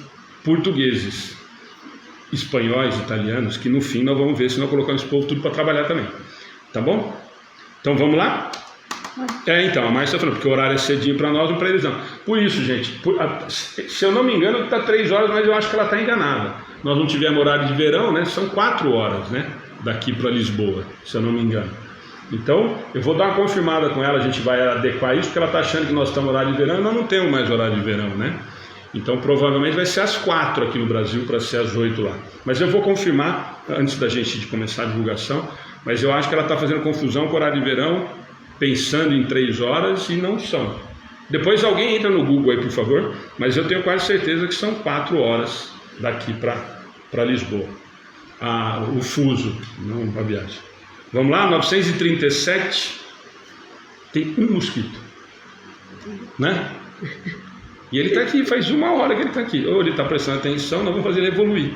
portugueses, espanhóis, italianos, que no fim nós vamos ver se nós colocamos esse povo tudo para trabalhar também. Tá bom? Então vamos lá? Então, a Márcia falou, porque o horário é cedinho para nós, não para eles não. Por isso, gente, se eu não me engano, está 3 horas, mas eu acho que ela está enganada. Nós não tivemos horário de verão, né? São 4 horas, né? Daqui para Lisboa, se eu não me engano. Então, eu vou dar uma confirmada com ela, a gente vai adequar isso, porque ela está achando que nós estamos no horário de verão e nós não temos mais horário de verão, né? Então, provavelmente vai ser às 4 aqui no Brasil, para ser às 8 lá. Mas eu vou confirmar, antes da gente começar a divulgação, mas eu acho que ela está fazendo confusão com o horário de verão, pensando em 3 horas e não são. Depois alguém entra no Google aí, por favor, mas eu tenho quase certeza que são 4 horas daqui para Lisboa. O fuso, não a viagem. Vamos lá, 937, tem um mosquito, né? E ele está aqui, faz 1 hora que ele está aqui. Ou ele está prestando atenção, nós vamos fazer ele evoluir.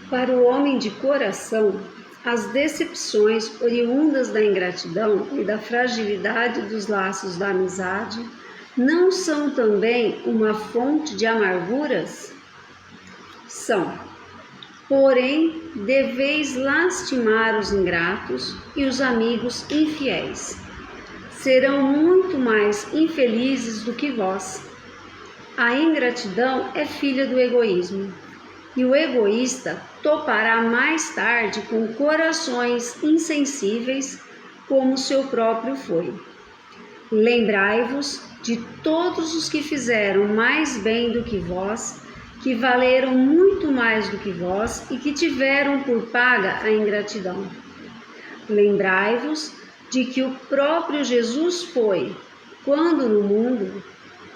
Para o homem de coração, as decepções oriundas da ingratidão e da fragilidade dos laços da amizade não são também uma fonte de amarguras? São. Porém, deveis lastimar os ingratos e os amigos infiéis. Serão muito mais infelizes do que vós. A ingratidão é filha do egoísmo. E o egoísta topará mais tarde com corações insensíveis, como seu próprio foi. Lembrai-vos de todos os que fizeram mais bem do que vós, que valeram muito mais do que vós e que tiveram por paga a ingratidão. Lembrai-vos de que o próprio Jesus foi, quando no mundo,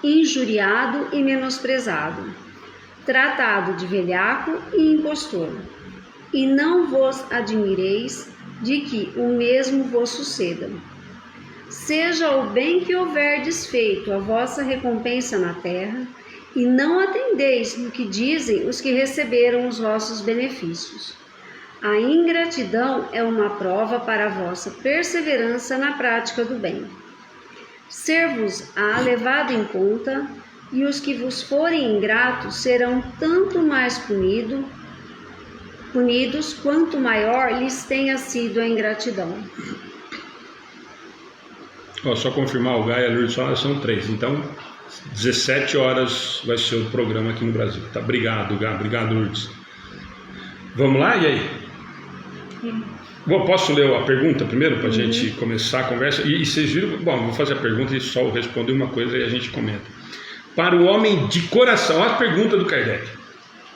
injuriado e menosprezado, tratado de velhaco e impostor. E não vos admireis de que o mesmo vos suceda. Seja o bem que houverdes feito a vossa recompensa na terra, e não atendeis no que dizem os que receberam os vossos benefícios. A ingratidão é uma prova para a vossa perseverança na prática do bem. Ser-vos-á levado em conta, e os que vos forem ingratos serão tanto mais punidos quanto maior lhes tenha sido a ingratidão. Só confirmar, o Gaia Lourdes são 3, então 17 horas vai ser o programa aqui no Brasil. Tá? Obrigado, Gaia, obrigado, Lourdes. Vamos lá, e aí? Bom, posso ler a pergunta primeiro para a gente começar a conversa? E vocês viram? Bom, vou fazer a pergunta e só responder uma coisa e a gente comenta. Para o homem de coração, olha a pergunta do Kardec.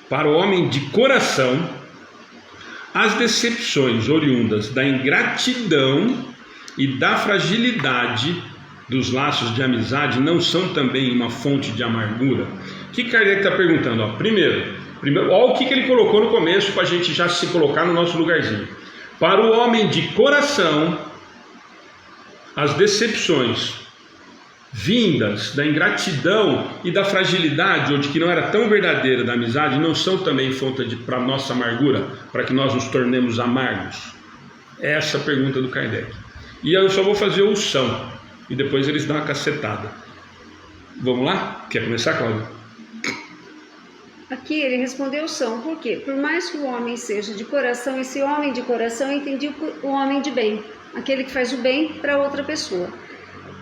Para o homem de coração, as decepções oriundas da ingratidão e da fragilidade dos laços de amizade não são também uma fonte de amargura? O que Kardec está perguntando? Primeiro, olha o que ele colocou no começo para a gente já se colocar no nosso lugarzinho. Para o homem de coração, as decepções vindas da ingratidão e da fragilidade, ou de que não era tão verdadeira da amizade, não são também fonte para nossa amargura, para que nós nos tornemos amargos? É essa a pergunta do Kardec. E eu só vou fazer o são, e depois eles dão uma cacetada. Vamos lá? Quer começar, Cláudia? Aqui ele respondeu são, por quê? Por mais que o homem seja de coração, esse homem de coração entendia o homem de bem, aquele que faz o bem para outra pessoa.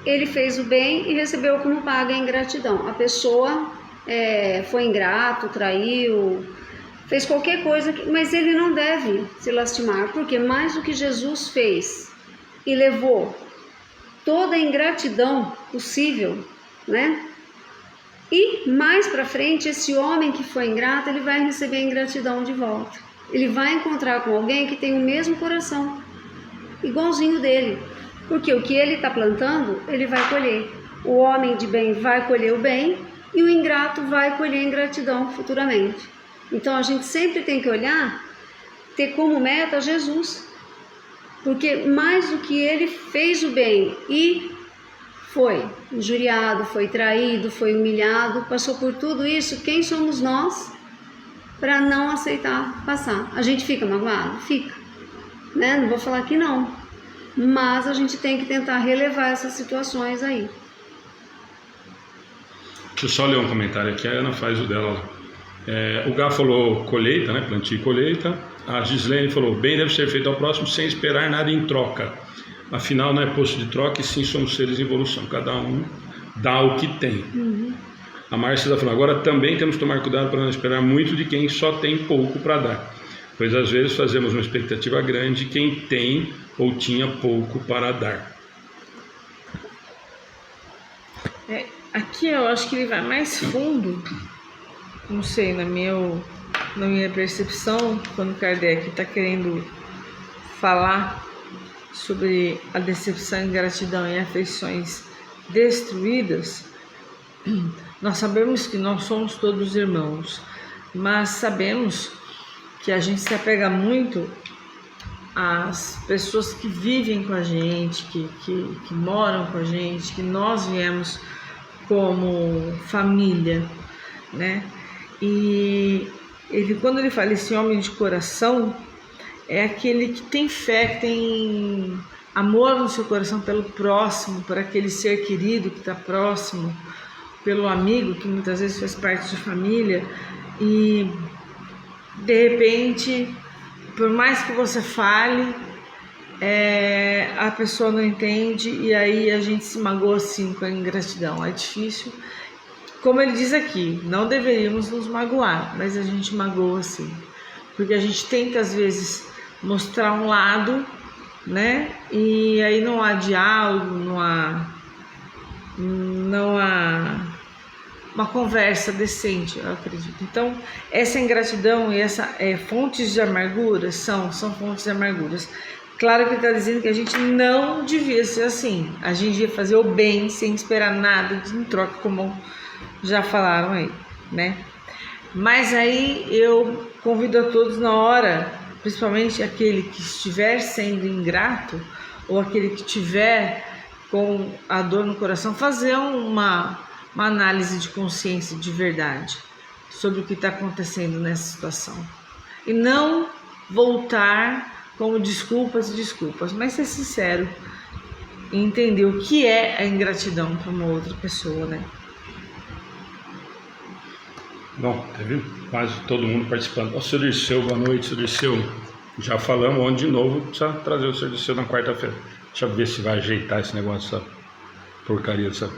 Ele fez o bem e recebeu como paga a ingratidão. A pessoa foi ingrato, traiu, fez qualquer coisa, mas ele não deve se lastimar, porque mais do que Jesus fez e levou toda a ingratidão possível, né? E mais para frente, esse homem que foi ingrato, ele vai receber a ingratidão de volta. Ele vai encontrar com alguém que tem o mesmo coração, igualzinho dele. Porque o que ele está plantando, ele vai colher. O homem de bem vai colher o bem e o ingrato vai colher a ingratidão futuramente. Então a gente sempre tem que olhar, ter como meta Jesus. Porque mais do que ele fez o bem e foi injuriado, foi traído, foi humilhado, passou por tudo isso, quem somos nós para não aceitar passar? A gente fica magoado? Fica, né? Não vou falar que não, mas a gente tem que tentar relevar essas situações aí. Deixa eu só ler um comentário aqui, a Ana faz o dela lá. O Gá falou colheita, né? Plantio e colheita. A Gislene falou, bem deve ser feito ao próximo sem esperar nada em troca. Afinal, não é posto de troca e sim somos seres em evolução. Cada um dá o que tem. A Márcia está falando, agora também temos que tomar cuidado para não esperar muito de quem só tem pouco para dar. Pois às vezes fazemos uma expectativa grande de quem tem ou tinha pouco para dar. Aqui eu acho que ele vai mais fundo, não sei, na minha percepção, quando Kardec está querendo falar sobre a decepção, ingratidão e afeições destruídas. Nós sabemos que nós somos todos irmãos, mas sabemos que a gente se apega muito às pessoas que vivem com a gente, que moram com a gente, que nós viemos como família, né? E quando ele fala esse homem de coração, é aquele que tem fé, que tem amor no seu coração pelo próximo, por aquele ser querido que está próximo, pelo amigo que muitas vezes faz parte de família, e de repente, por mais que você fale, a pessoa não entende, e aí a gente se magoa assim com a ingratidão. É difícil. Como ele diz aqui, não deveríamos nos magoar, mas a gente magoa assim, porque a gente tenta às vezes mostrar um lado, né? E aí não há diálogo, não há uma conversa decente, eu acredito. Então, essa ingratidão e essa fontes de amargura são fontes de amarguras. Claro que ele está dizendo que a gente não devia ser assim. A gente devia fazer o bem sem esperar nada em troca, como já falaram aí, né? Mas aí eu convido a todos na hora, principalmente aquele que estiver sendo ingrato ou aquele que estiver com a dor no coração, fazer uma análise de consciência de verdade sobre o que está acontecendo nessa situação. E não voltar como desculpas, mas ser sincero e entender o que é a ingratidão para uma outra pessoa, né? Bom, teve quase todo mundo participando. Ó, Sr. Dirceu, boa noite, Sr. Dirceu. Já falamos ontem de novo, precisa trazer o Sr. Dirceu na quarta-feira. Deixa eu ver se vai ajeitar esse negócio, essa porcaria, sabe?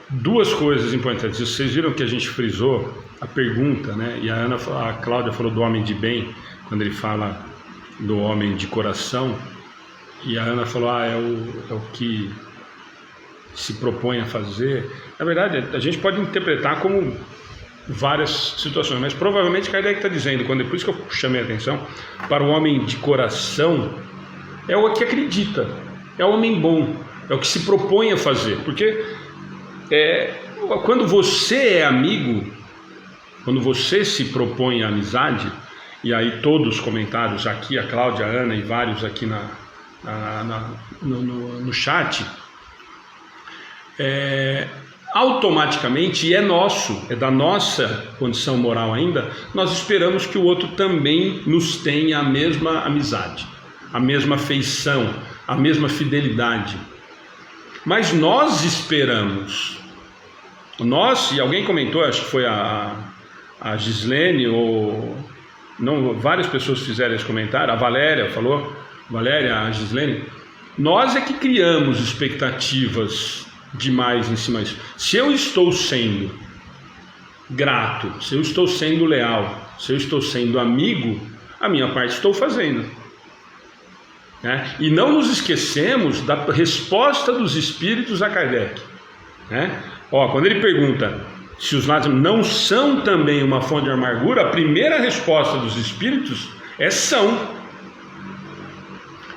Duas coisas importantes. Vocês viram que a gente frisou a pergunta, né? E a Cláudia falou do homem de bem, quando ele fala do homem de coração, e a Ana falou, é o que se propõe a fazer. Na verdade, a gente pode interpretar como várias situações, mas provavelmente Kardec está dizendo, por isso que eu chamei a atenção, para o homem de coração, é o que acredita, é o homem bom, é o que se propõe a fazer, porque quando você é amigo, quando você se propõe a amizade, e aí todos os comentários aqui, a Cláudia, a Ana e vários aqui no chat, automaticamente, é da nossa condição moral ainda, nós esperamos que o outro também nos tenha a mesma amizade, a mesma afeição, a mesma fidelidade. Mas nós esperamos, e alguém comentou, acho que foi a Gislene, várias pessoas fizeram esse comentário, a Valéria falou, a Gislene, nós é que criamos expectativas demais em cima disso. Se eu estou sendo grato, se eu estou sendo leal, se eu estou sendo amigo, a minha parte estou fazendo, né? E não nos esquecemos da resposta dos espíritos a Kardec, né? Quando ele pergunta se os lados não são também uma fonte de amargura, a primeira resposta dos espíritos é são,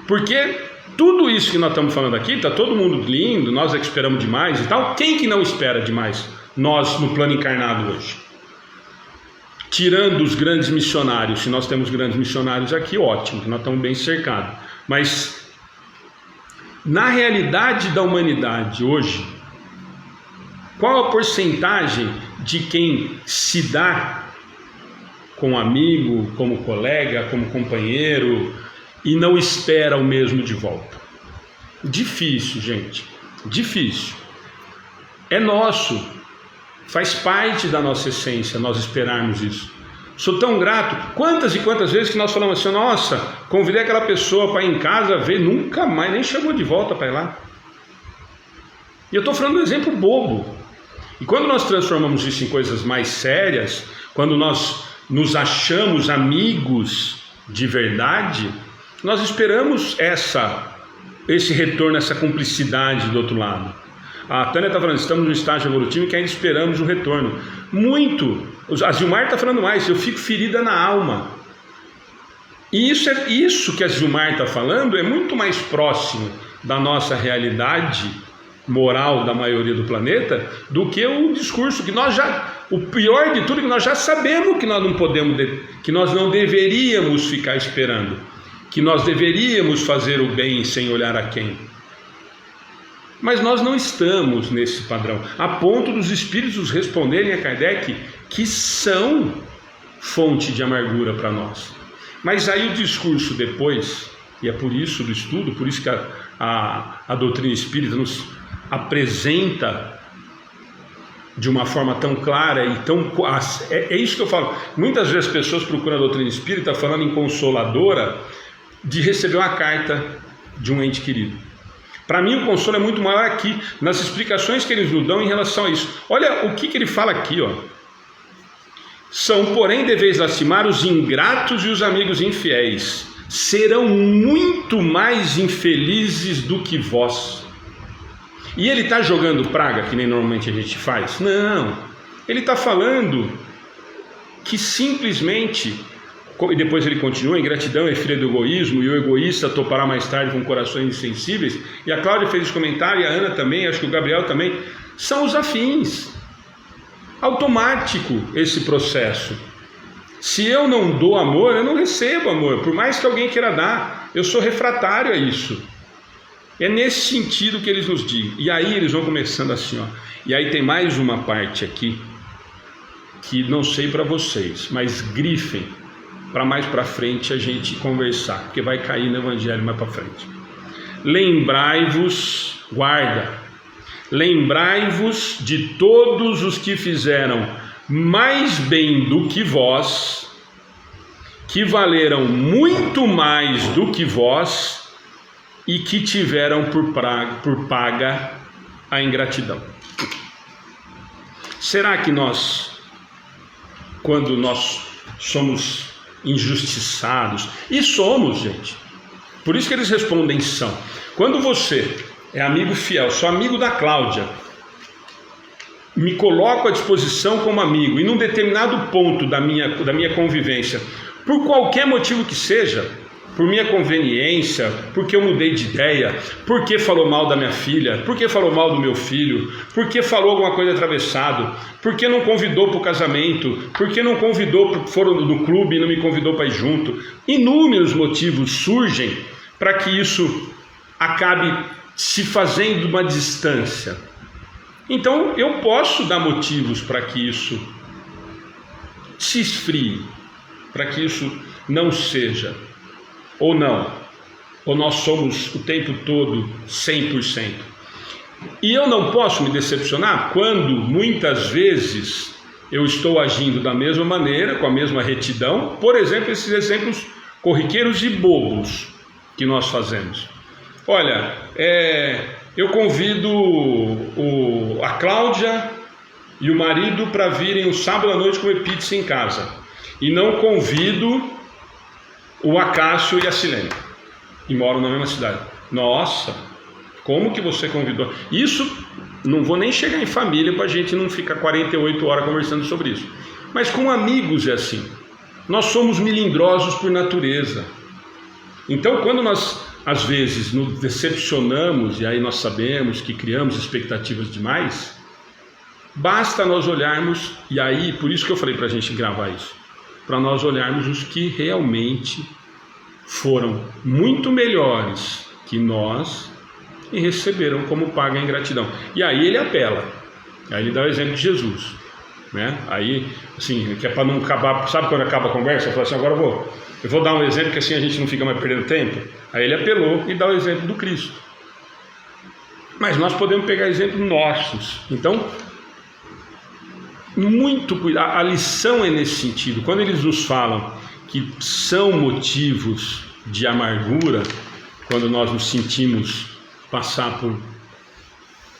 porque tudo isso que nós estamos falando aqui, está todo mundo lindo, nós é que esperamos demais e tal. Quem que não espera demais? Nós no plano encarnado hoje. Tirando os grandes missionários, se nós temos grandes missionários aqui, ótimo, que nós estamos bem cercados. Mas na realidade da humanidade hoje, qual a porcentagem de quem se dá como amigo, como colega, como companheiro, e não espera o mesmo de volta? Difícil, gente, difícil. É nosso, faz parte da nossa essência nós esperarmos isso. Sou tão grato, quantas e quantas vezes que nós falamos assim, nossa, convidei aquela pessoa para ir em casa ver, nunca mais, nem chamou de volta para ir lá. E eu estou falando de um exemplo bobo. E quando nós transformamos isso em coisas mais sérias, quando nós nos achamos amigos de verdade, nós esperamos esse retorno, essa cumplicidade do outro lado. A Tânia está falando, estamos no estágio evolutivo que ainda esperamos o retorno. Muito. A Gilmar está falando mais, eu fico ferida na alma. E isso que a Gilmar está falando é muito mais próximo da nossa realidade moral da maioria do planeta do que o discurso que o pior de tudo é que nós já sabemos que nós não podemos, que nós não deveríamos ficar esperando, que nós deveríamos fazer o bem sem olhar a quem. Mas nós não estamos nesse padrão, a ponto dos espíritos responderem a Kardec que são fonte de amargura para nós. Mas aí o discurso depois, e é por isso do estudo, por isso que a doutrina espírita nos apresenta de uma forma tão clara e tão... É isso que eu falo. Muitas vezes as pessoas procuram a doutrina espírita falando em consoladora de receber uma carta de um ente querido. Para mim o consolo é muito maior aqui, nas explicações que eles nos dão em relação a isso. Olha o que ele fala aqui, ó. São, porém, deveis lastimar os ingratos e os amigos infiéis. Serão muito mais infelizes do que vós. E ele está jogando praga, que nem normalmente a gente faz? Não. Ele está falando que simplesmente e depois ele continua, ingratidão é filha do egoísmo, e o egoísta topará mais tarde com corações insensíveis. E a Cláudia fez esse comentário, e a Ana também, acho que o Gabriel também. São os afins. Automático esse processo. Se eu não dou amor, eu não recebo amor, por mais que alguém queira dar. Eu sou refratário a isso. É nesse sentido que eles nos dizem. E aí eles vão começando assim, ó. E aí tem mais uma parte aqui, que não sei para vocês, mas grifem, para mais para frente a gente conversar, porque vai cair no Evangelho mais para frente. Lembrai-vos, guarda, lembrai-vos de todos os que fizeram mais bem do que vós, que valeram muito mais do que vós e que tiveram por paga a ingratidão. Será que nós, quando nós somos injustiçados, e somos, gente, por isso que eles respondem são. Quando você é amigo fiel, sou amigo da Cláudia, me coloco à disposição como amigo, e num determinado ponto da minha convivência, por qualquer motivo que seja, por minha conveniência, porque eu mudei de ideia, porque falou mal da minha filha, porque falou mal do meu filho, porque falou alguma coisa atravessado, porque não convidou para o casamento, porque não convidou, foram no clube e não me convidou para ir junto. Inúmeros motivos surgem para que isso acabe se fazendo uma distância. Então eu posso dar motivos para que isso se esfrie, para que isso não seja. Ou não, ou nós somos o tempo todo 100%. E eu não posso me decepcionar quando muitas vezes eu estou agindo da mesma maneira, com a mesma retidão. Por exemplo, esses exemplos corriqueiros e bobos que nós fazemos. Olha, eu convido a Cláudia e o marido para virem no sábado à noite comer pizza em casa, e não convido o Acácio e a Silene, e moram na mesma cidade. Nossa, como que você convidou? Isso, não vou nem chegar em família para a gente não ficar 48 horas conversando sobre isso. Mas com amigos é assim. Nós somos melindrosos por natureza. Então, quando nós, às vezes, nos decepcionamos, e aí nós sabemos que criamos expectativas demais, basta nós olharmos, e aí, por isso que eu falei para a gente gravar isso, para nós olharmos os que realmente foram muito melhores que nós e receberam como paga a ingratidão. E aí ele apela, aí ele dá o exemplo de Jesus, né? Aí, assim, que é para não acabar, sabe quando acaba a conversa? Eu falo assim, agora eu vou dar um exemplo que assim a gente não fica mais perdendo tempo. Aí ele apelou e dá o exemplo do Cristo. Mas nós podemos pegar exemplos nossos. Então, muito cuidado, a lição é nesse sentido. Quando eles nos falam que são motivos de amargura, quando nós nos sentimos passar por,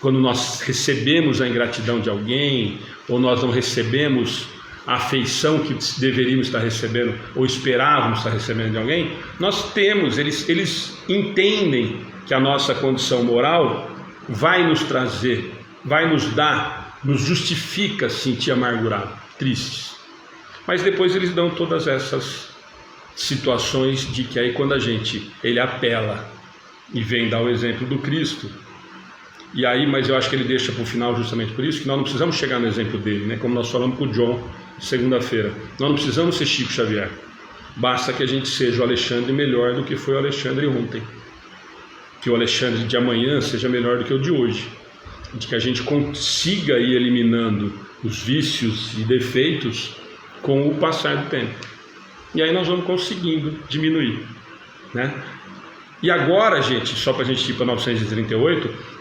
quando nós recebemos a ingratidão de alguém, ou nós não recebemos a afeição que deveríamos estar recebendo, ou esperávamos estar recebendo de alguém, nós temos, eles entendem que a nossa condição moral vai nos trazer, vai nos dar, nos justifica sentir amargurado, tristes. Mas depois eles dão todas essas situações de que aí quando ele apela e vem dar o exemplo do Cristo, e aí, mas eu acho que ele deixa para o final justamente por isso, que nós não precisamos chegar no exemplo dele, né? Como nós falamos com o John segunda-feira, nós não precisamos ser Chico Xavier, basta que a gente seja o Alexandre melhor do que foi o Alexandre ontem, que o Alexandre de amanhã seja melhor do que o de hoje, de que a gente consiga ir eliminando os vícios e defeitos com o passar do tempo. E aí nós vamos conseguindo diminuir, né? E agora, gente, só para a gente ir para 938,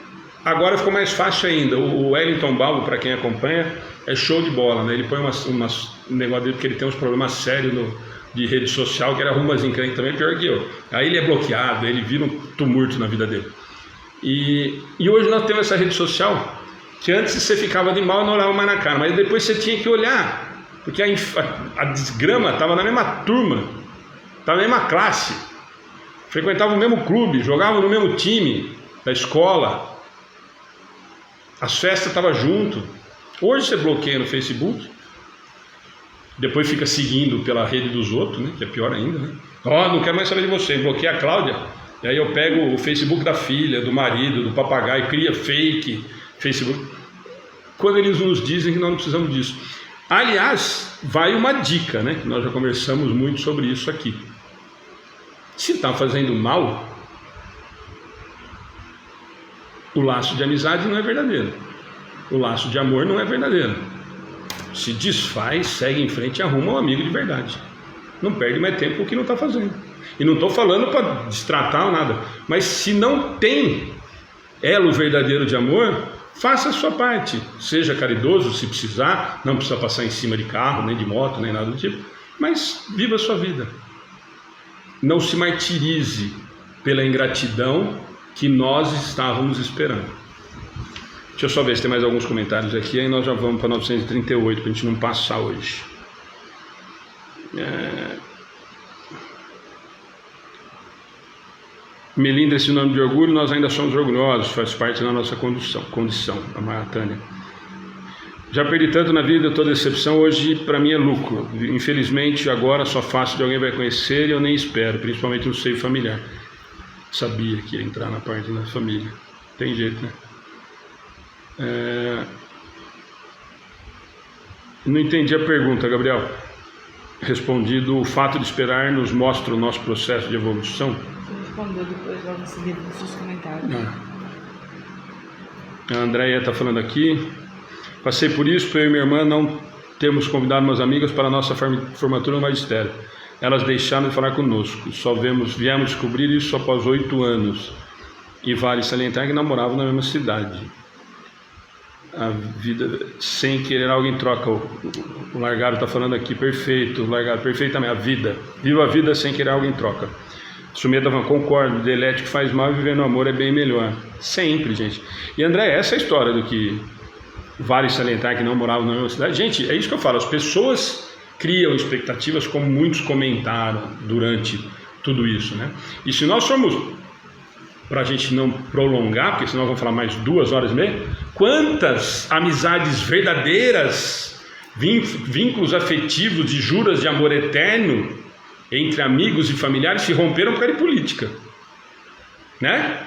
agora ficou mais fácil ainda. O Wellington Balbo, para quem acompanha, é show de bola, né? Ele põe um negócio dele, porque ele tem uns problemas sérios de rede social, que ele arruma as encrencas também, pior que eu. Aí ele é bloqueado, ele vira um tumulto na vida dele. E hoje nós temos essa rede social, que antes você ficava de mal e não olhava mais na cara, mas depois você tinha que olhar, porque a desgrama estava na mesma turma, estava na mesma classe, frequentava o mesmo clube, jogava no mesmo time da escola, as festas estavam junto. Hoje você bloqueia no Facebook, depois fica seguindo pela rede dos outros, né? Que é pior ainda, né? Ó, não quero mais saber de você, bloqueia a Cláudia, e aí eu pego o Facebook da filha, do marido, do papagaio, cria fake Facebook, quando eles nos dizem que nós não precisamos disso. Aliás, vai uma dica, né? Que nós já conversamos muito sobre isso aqui. Se está fazendo mal, o laço de amizade não é verdadeiro, o laço de amor não é verdadeiro. Se desfaz, segue em frente e arruma um amigo de verdade. Não perde mais tempo com o que não está fazendo. E não estou falando para destratar ou nada, mas se não tem elo verdadeiro de amor, faça a sua parte. Seja caridoso se precisar, não precisa passar em cima de carro, nem de moto, nem nada do tipo, mas viva a sua vida. Não se martirize pela ingratidão que nós estávamos esperando. Deixa eu só ver se tem mais alguns comentários aqui, aí nós já vamos para 938, para a gente não passar hoje. Melinda, esse nome de orgulho, nós ainda somos orgulhosos, faz parte da nossa condição, a Maratânia. Já perdi tanto na vida, toda decepção, hoje para mim é lucro. Infelizmente agora só faço de alguém vai conhecer e eu nem espero, principalmente no seio familiar. Sabia que ia entrar na parte da família. Tem jeito, né? Não entendi a pergunta, Gabriel. Respondido, o fato de esperar nos mostra o nosso processo de evolução. Você respondeu depois, logo em seguida, nos seus comentários. A Andréia está falando aqui. Passei por isso, eu e minha irmã não temos convidado umas amigas para a nossa formatura no magistério. Elas deixaram de falar conosco. Só viemos descobrir isso após 8 anos. E vale salientar que namoravam na mesma cidade. A vida sem querer alguém troca. O Largado está falando aqui, perfeito, Largado, perfeitamente. A vida, viva a vida sem querer alguém troca. Sumeta falando, concordo, delete que faz mal e viver no amor é bem melhor. Sempre, gente. E André, essa é a história do que vale salientar que não moravam na mesma cidade. Gente, é isso que eu falo, as pessoas criam expectativas, como muitos comentaram durante tudo isso, né? E se nós somos, para a gente não prolongar, porque senão vamos falar mais 2 horas e meia, quantas amizades verdadeiras, vínculos afetivos e juras de amor eterno entre amigos e familiares se romperam por causa de política, né?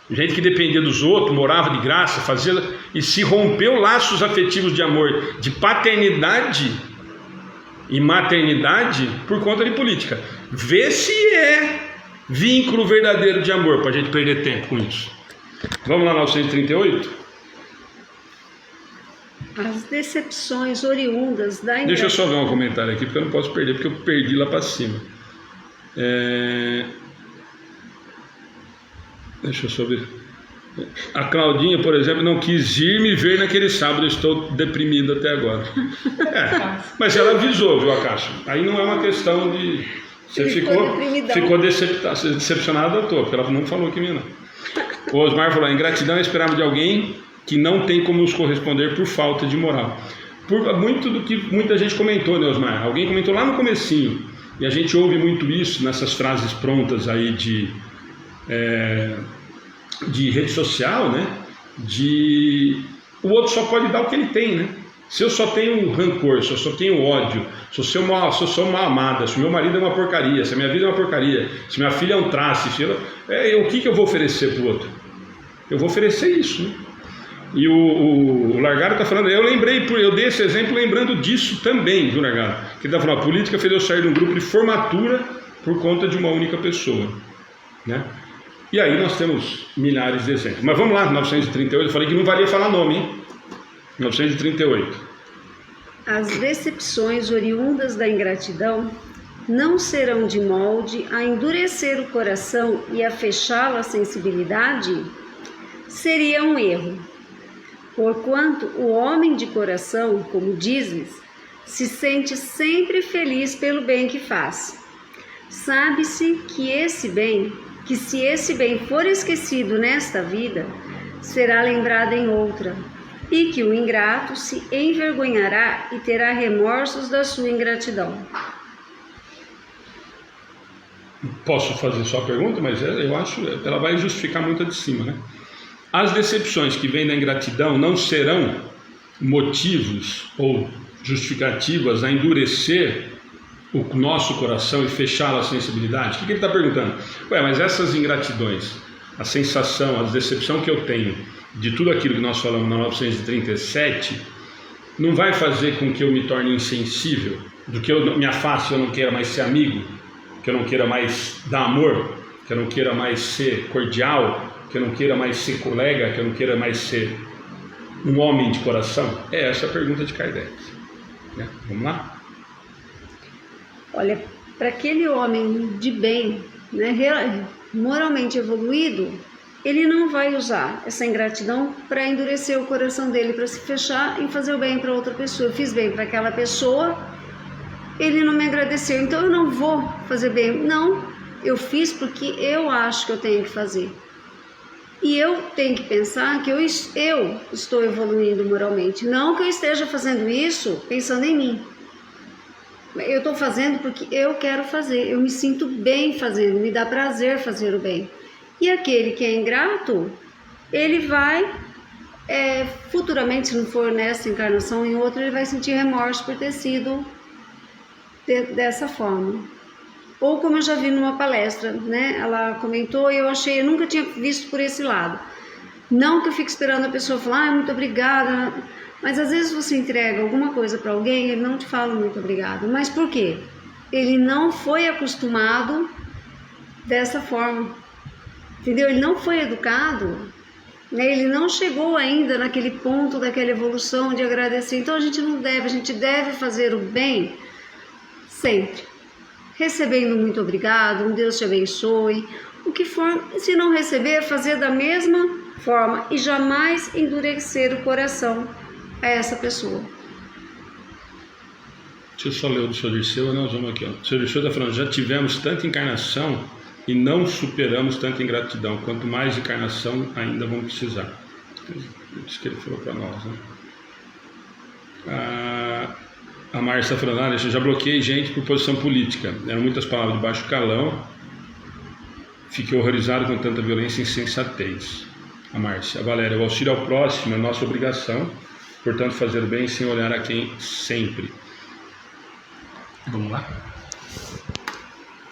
Gente que dependia dos outros, morava de graça, fazia, e se rompeu laços afetivos de amor, de paternidade e maternidade por conta de política. Vê se é vínculo verdadeiro de amor, para a gente perder tempo com isso. Vamos lá, 938? As decepções oriundas da ingratidão. Deixa eu só ver um comentário aqui, porque eu não posso perder, porque eu perdi lá para cima. Deixa eu só ver. A Claudinha, por exemplo, não quis ir me ver naquele sábado, estou deprimido até agora. Mas ela avisou, viu, Acácio? Aí não é uma questão de... Você ficou decepcionado à toa, porque ela não falou que minha não. O Osmar falou, ingratidão é esperar de alguém que não tem como nos corresponder por falta de moral. Por muito do que muita gente comentou, né, Osmar? Alguém comentou lá no comecinho, e a gente ouve muito isso nessas frases prontas aí de rede social, né? O outro só pode dar o que ele tem, né? Se eu só tenho rancor, se eu só tenho ódio, se eu sou mal amada, se o meu marido é uma porcaria, se a minha vida é uma porcaria, se minha filha é um traste, o que eu vou oferecer para o outro? Eu vou oferecer isso, né? E o Largado está falando, eu dei esse exemplo lembrando disso também, viu, Largado? Que ele está falando, a política fez eu sair de um grupo de formatura por conta de uma única pessoa, né? E aí nós temos milhares de exemplos. Mas vamos lá, 938, eu falei que não valia falar nome, hein? 938. As decepções oriundas da ingratidão não serão de molde a endurecer o coração e a fechá-lo à sensibilidade? Seria um erro. Porquanto o homem de coração, como dizes, se sente sempre feliz pelo bem que faz. Sabe-se que se esse bem for esquecido nesta vida, será lembrado em outra, e que o ingrato se envergonhará e terá remorsos da sua ingratidão. Posso fazer só a pergunta, mas eu acho que ela vai justificar muito a de cima, né? As decepções que vêm da ingratidão não serão motivos ou justificativas a endurecer o nosso coração e fechá-lo à sensibilidade? O que ele está perguntando? Mas essas ingratidões, a sensação, a decepção que eu tenho de tudo aquilo que nós falamos na 937, não vai fazer com que eu me torne insensível, do que eu me afaste, eu não queira mais ser amigo, que eu não queira mais dar amor, que eu não queira mais ser cordial, que eu não queira mais ser colega, que eu não queira mais ser um homem de coração? É essa a pergunta de Kardec. Vamos lá? Olha, para aquele homem de bem, né, moralmente evoluído, ele não vai usar essa ingratidão para endurecer o coração dele, para se fechar em fazer o bem para outra pessoa. Eu fiz bem para aquela pessoa, ele não me agradeceu, então eu não vou fazer bem. Não, eu fiz porque eu acho que eu tenho que fazer. E eu tenho que pensar que eu estou evoluindo moralmente, não que eu esteja fazendo isso pensando em mim. Eu estou fazendo porque eu quero fazer, eu me sinto bem fazendo, me dá prazer fazer o bem. E aquele que é ingrato, ele vai, futuramente, se não for nessa encarnação, em outra, ele vai sentir remorso por ter sido dessa forma. Ou como eu já vi numa palestra, né? Ela comentou e eu nunca tinha visto por esse lado. Não que eu fique esperando a pessoa falar, muito obrigada, mas às vezes você entrega alguma coisa para alguém, ele não te fala muito obrigado. Mas por quê? Ele não foi acostumado dessa forma, entendeu? Ele não foi educado, né? Ele não chegou ainda naquele ponto daquela evolução de agradecer. Então a gente deve fazer o bem sempre, recebendo muito obrigado, um Deus te abençoe, o que for. Se não receber, fazer da mesma forma e jamais endurecer o coração a essa pessoa. Deixa eu só ler o do Sr. Dirceu, nós vamos aqui. O Sr. Dirceu está falando, já tivemos tanta encarnação e não superamos tanta ingratidão. Quanto mais encarnação ainda vamos precisar. Isso que ele falou para nós, né? A Márcia está falando, eu já bloqueei gente por posição política. Eram muitas palavras de baixo calão. Fiquei horrorizado com tanta violência e insensatez. A Márcia. A Valéria, o auxílio ao próximo é nossa obrigação. Portanto, fazer o bem sem olhar a quem sempre. Vamos lá?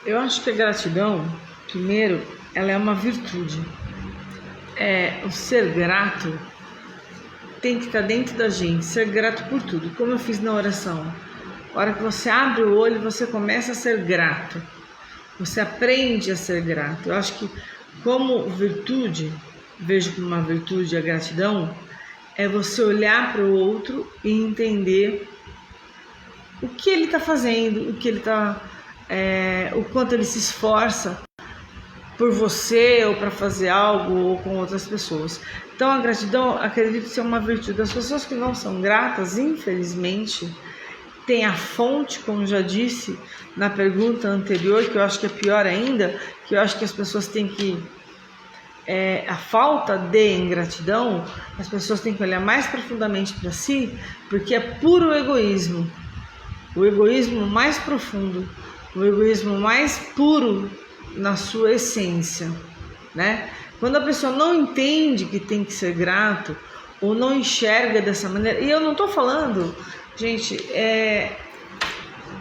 Eu acho que a gratidão, primeiro, ela é uma virtude. O ser grato tem que estar dentro da gente, ser grato por tudo, como eu fiz na oração. A hora que você abre o olho, você começa a ser grato. Você aprende a ser grato. Eu acho que como virtude, vejo como uma virtude a gratidão, é você olhar para o outro e entender o que ele está fazendo, o que ele o quanto ele se esforça por você ou para fazer algo ou com outras pessoas. Então a gratidão, acredito ser uma virtude. As pessoas que não são gratas, infelizmente, tem a fonte, como já disse na pergunta anterior, que eu acho que é pior ainda, que eu acho que as pessoas têm que a falta de ingratidão, as pessoas têm que olhar mais profundamente para si, porque é puro egoísmo, o egoísmo mais profundo, o egoísmo mais puro na sua essência, né? Quando a pessoa não entende que tem que ser grato, ou não enxerga dessa maneira, e eu não estou falando, gente,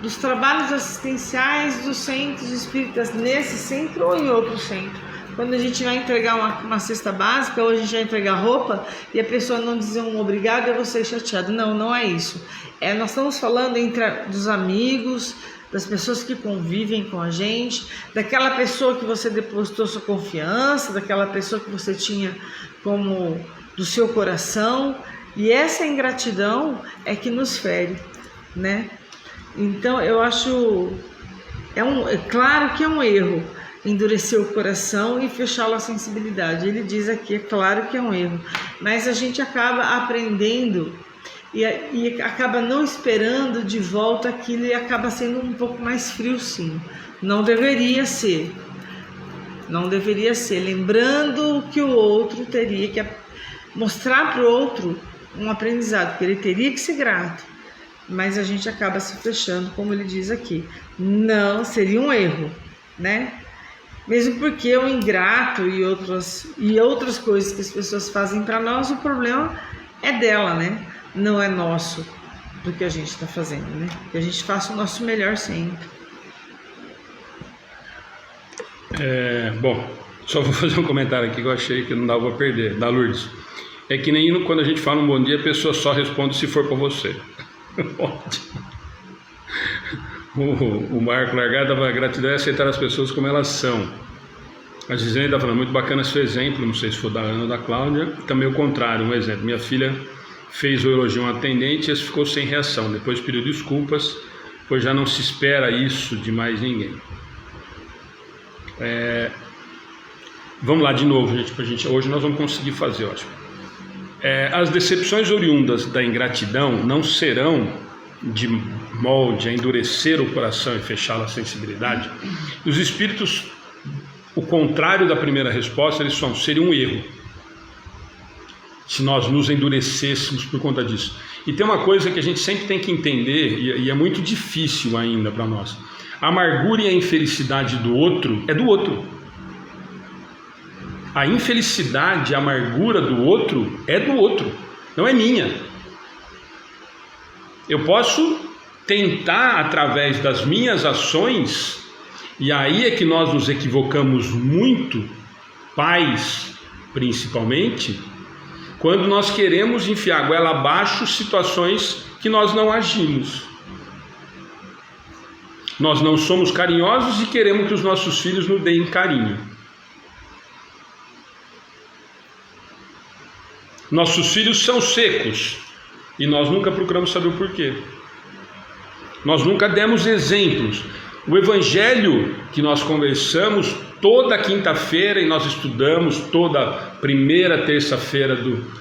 dos trabalhos assistenciais dos centros espíritas nesse centro ou em outro centro. Quando a gente vai entregar uma cesta básica, ou a gente vai entregar roupa, e a pessoa não dizer um obrigado, eu vou ser chateado. Não, não é isso. Nós estamos falando dos amigos, das pessoas que convivem com a gente, daquela pessoa que você depositou sua confiança, daquela pessoa que você tinha como do seu coração, e essa ingratidão é que nos fere, né? Então eu acho, claro que é um erro endurecer o coração e fechá-lo à sensibilidade. Ele diz aqui, é claro que é um erro, mas a gente acaba aprendendo e acaba não esperando de volta aquilo e acaba sendo um pouco mais frio, sim. Não deveria ser, lembrando que o outro teria que mostrar para o outro um aprendizado, porque ele teria que ser grato, mas a gente acaba se fechando, como ele diz aqui. Não, seria um erro, né? Mesmo porque o ingrato e outras coisas que as pessoas fazem para nós, o problema é dela, né? Não é nosso. do que a gente está fazendo, né? Que a gente faça o nosso melhor sempre. Bom, só vou fazer um comentário aqui que eu achei que não dava para perder, da Lourdes. É que nem quando a gente fala um bom dia, a pessoa só responde se for para você. O Marco Largado dava gratidão e aceitar as pessoas como elas são. A Gisele está falando, muito bacana seu exemplo, não sei se for da Ana ou da Cláudia. Também o contrário, um exemplo. Minha filha fez o elogio a um atendente e esse ficou sem reação. Depois pediu desculpas, pois já não se espera isso de mais ninguém. Vamos lá de novo, gente. Hoje nós vamos conseguir fazer, eu acho. As decepções oriundas da ingratidão não serão de molde a endurecer o coração e fechá-lo à sensibilidade. Os espíritos, o contrário da primeira resposta, seria um erro se nós nos endurecêssemos por conta disso. E tem uma coisa que a gente sempre tem que entender, e é muito difícil ainda para nós: a amargura e a infelicidade do outro é do outro. A infelicidade, a amargura do outro é do outro, não é minha. Eu posso tentar, através das minhas ações, e aí é que nós nos equivocamos muito, pais principalmente, quando nós queremos enfiar goela abaixo situações que nós não agimos. Nós não somos carinhosos e queremos que os nossos filhos nos deem carinho. Nossos filhos são secos e nós nunca procuramos saber o porquê. Nós nunca demos exemplos. O evangelho que nós conversamos toda quinta-feira e nós estudamos toda primeira terça-feira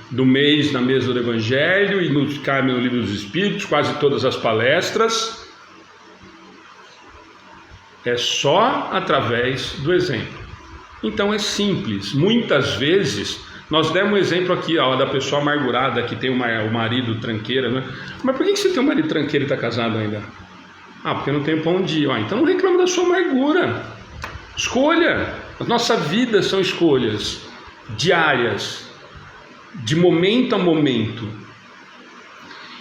do mês na mesa do evangelho e no Carme no Livro dos Espíritos, quase todas as palestras, é só através do exemplo. Então é simples. Muitas vezes nós demos um exemplo aqui da pessoa amargurada que tem o marido tranqueira, né? Mas por que você tem um marido tranqueiro e está casado ainda? Porque não tem pão de dia. Então não reclama da sua amargura. Escolha. A nossa vida são escolhas diárias, de momento a momento.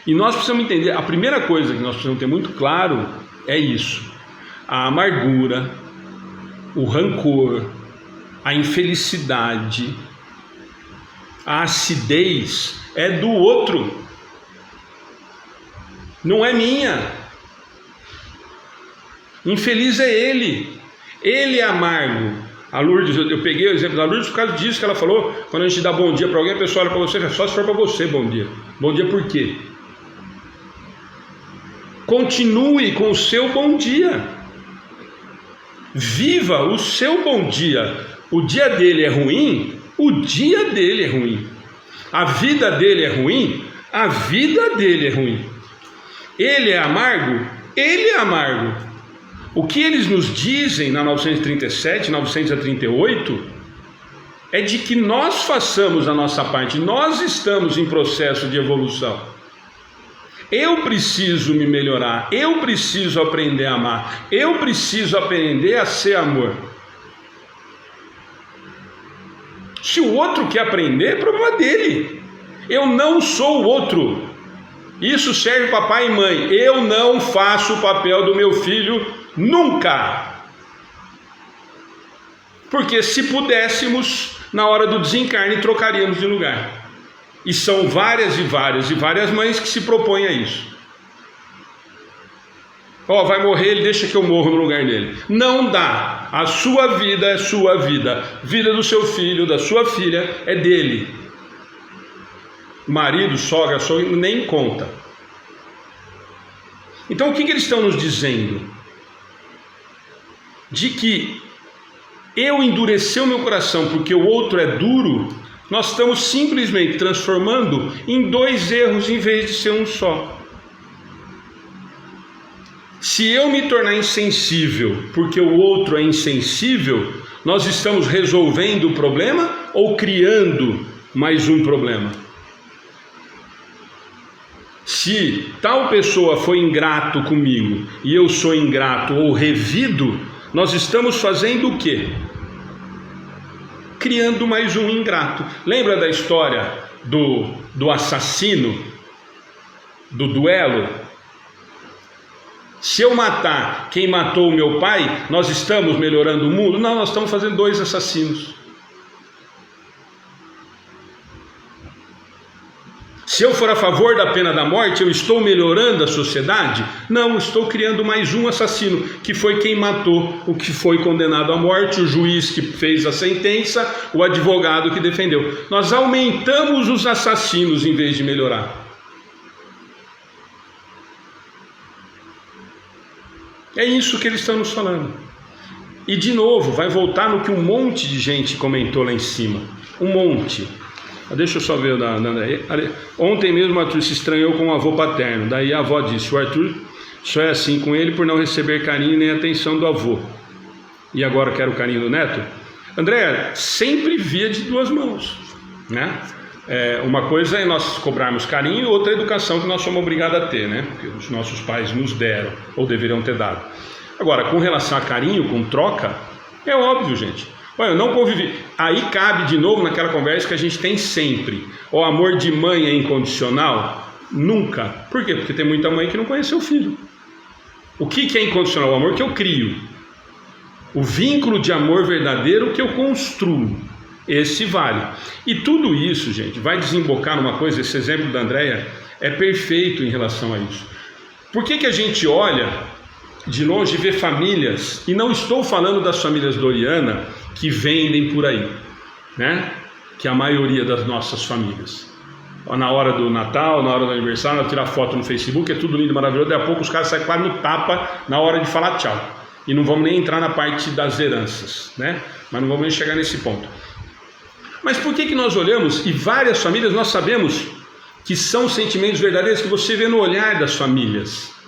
E nós precisamos entender, a primeira coisa que nós precisamos ter muito claro é isso: a amargura, o rancor, a infelicidade, a acidez é do outro, não é minha. Infeliz é ele é amargo. A Lourdes, eu peguei o exemplo da Lourdes por causa disso que ela falou. Quando a gente dá bom dia para alguém, a pessoa olha para você, só se for para você bom dia. Bom dia por quê? Continue com o seu bom dia, viva o seu bom dia. O dia dele é ruim, o dia dele é ruim. A vida dele é ruim, a vida dele é ruim. Ele é amargo, ele é amargo. O que eles nos dizem na 937, 938 é de que nós façamos a nossa parte. Nós estamos em processo de evolução. Eu preciso me melhorar, eu preciso aprender a amar, eu preciso aprender a ser amor. Se o outro quer aprender, é problema dele. Eu não sou o outro. Isso serve para pai e mãe. Eu não faço o papel do meu filho nunca. Porque se pudéssemos, na hora do desencarne, trocaríamos de lugar. E são várias e várias e várias mães que se propõem a isso. Vai morrer, ele deixa que eu morro no lugar dele. Não dá. A sua vida é sua vida. Vida do seu filho, da sua filha, é dele. Marido, sogra, nem conta. Então o que eles estão nos dizendo? De que eu endurecer o meu coração porque o outro é duro, nós estamos simplesmente transformando em dois erros em vez de ser um só. Se eu me tornar insensível porque o outro é insensível, nós estamos resolvendo o problema ou criando mais um problema? Se tal pessoa foi ingrato comigo e eu sou ingrato ou revido, nós estamos fazendo o quê? Criando mais um ingrato. Lembra da história do assassino do duelo? Se eu matar quem matou o meu pai, nós estamos melhorando o mundo? Não, nós estamos fazendo 2 assassinos. Se eu for a favor da pena da morte, eu estou melhorando a sociedade? Não, estou criando mais um assassino, que foi quem matou o que foi condenado à morte, o juiz que fez a sentença, o advogado que defendeu. Nós aumentamos os assassinos em vez de melhorar. É isso que eles estão nos falando. E de novo, vai voltar no que um monte de gente comentou lá em cima. Um monte. Deixa eu só ver. Ontem mesmo o Arthur se estranhou com o avô paterno. Daí a avó disse: o Arthur só é assim com ele por não receber carinho nem atenção do avô. E agora quer o carinho do neto? André, sempre via de 2 mãos, né? Uma coisa é nós cobrarmos carinho, outra é a educação que nós somos obrigados a ter, né? Que os nossos pais nos deram, ou deveriam ter dado. Agora, com relação a carinho, com troca, é óbvio, gente. Olha, eu não convivi. Aí cabe de novo naquela conversa que a gente tem sempre. O amor de mãe é incondicional? Nunca. Por quê? Porque tem muita mãe que não conheceu o filho. O que é incondicional? O amor que eu crio. O vínculo de amor verdadeiro que eu construo. Esse vale. E tudo isso, gente, vai desembocar numa coisa. Esse exemplo da Andréia é perfeito em relação a isso. Por que a gente olha de longe e vê famílias, e não estou falando das famílias Doriana que vendem por aí, né? Que é a maioria das nossas famílias. Na hora do Natal, na hora do aniversário, tirar foto no Facebook, é tudo lindo, maravilhoso. Daqui a pouco os caras saem quase no tapa na hora de falar tchau. E não vamos nem entrar na parte das heranças, né? Mas não vamos nem chegar nesse ponto. Mas por que nós olhamos, e várias famílias nós sabemos que são sentimentos verdadeiros que você vê no olhar das famílias?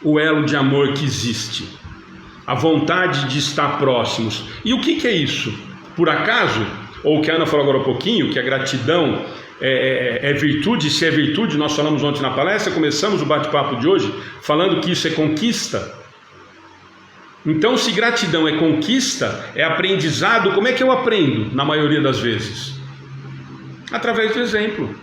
O elo de amor que existe, a vontade de estar próximos. E o que é isso? Por acaso? Ou o que a Ana falou agora há pouquinho, que a gratidão é virtude. Se é virtude, nós falamos ontem na palestra, começamos o bate-papo de hoje falando que isso é conquista. Então, se gratidão é conquista, é aprendizado, como é que eu aprendo na maioria das vezes? Através do exemplo.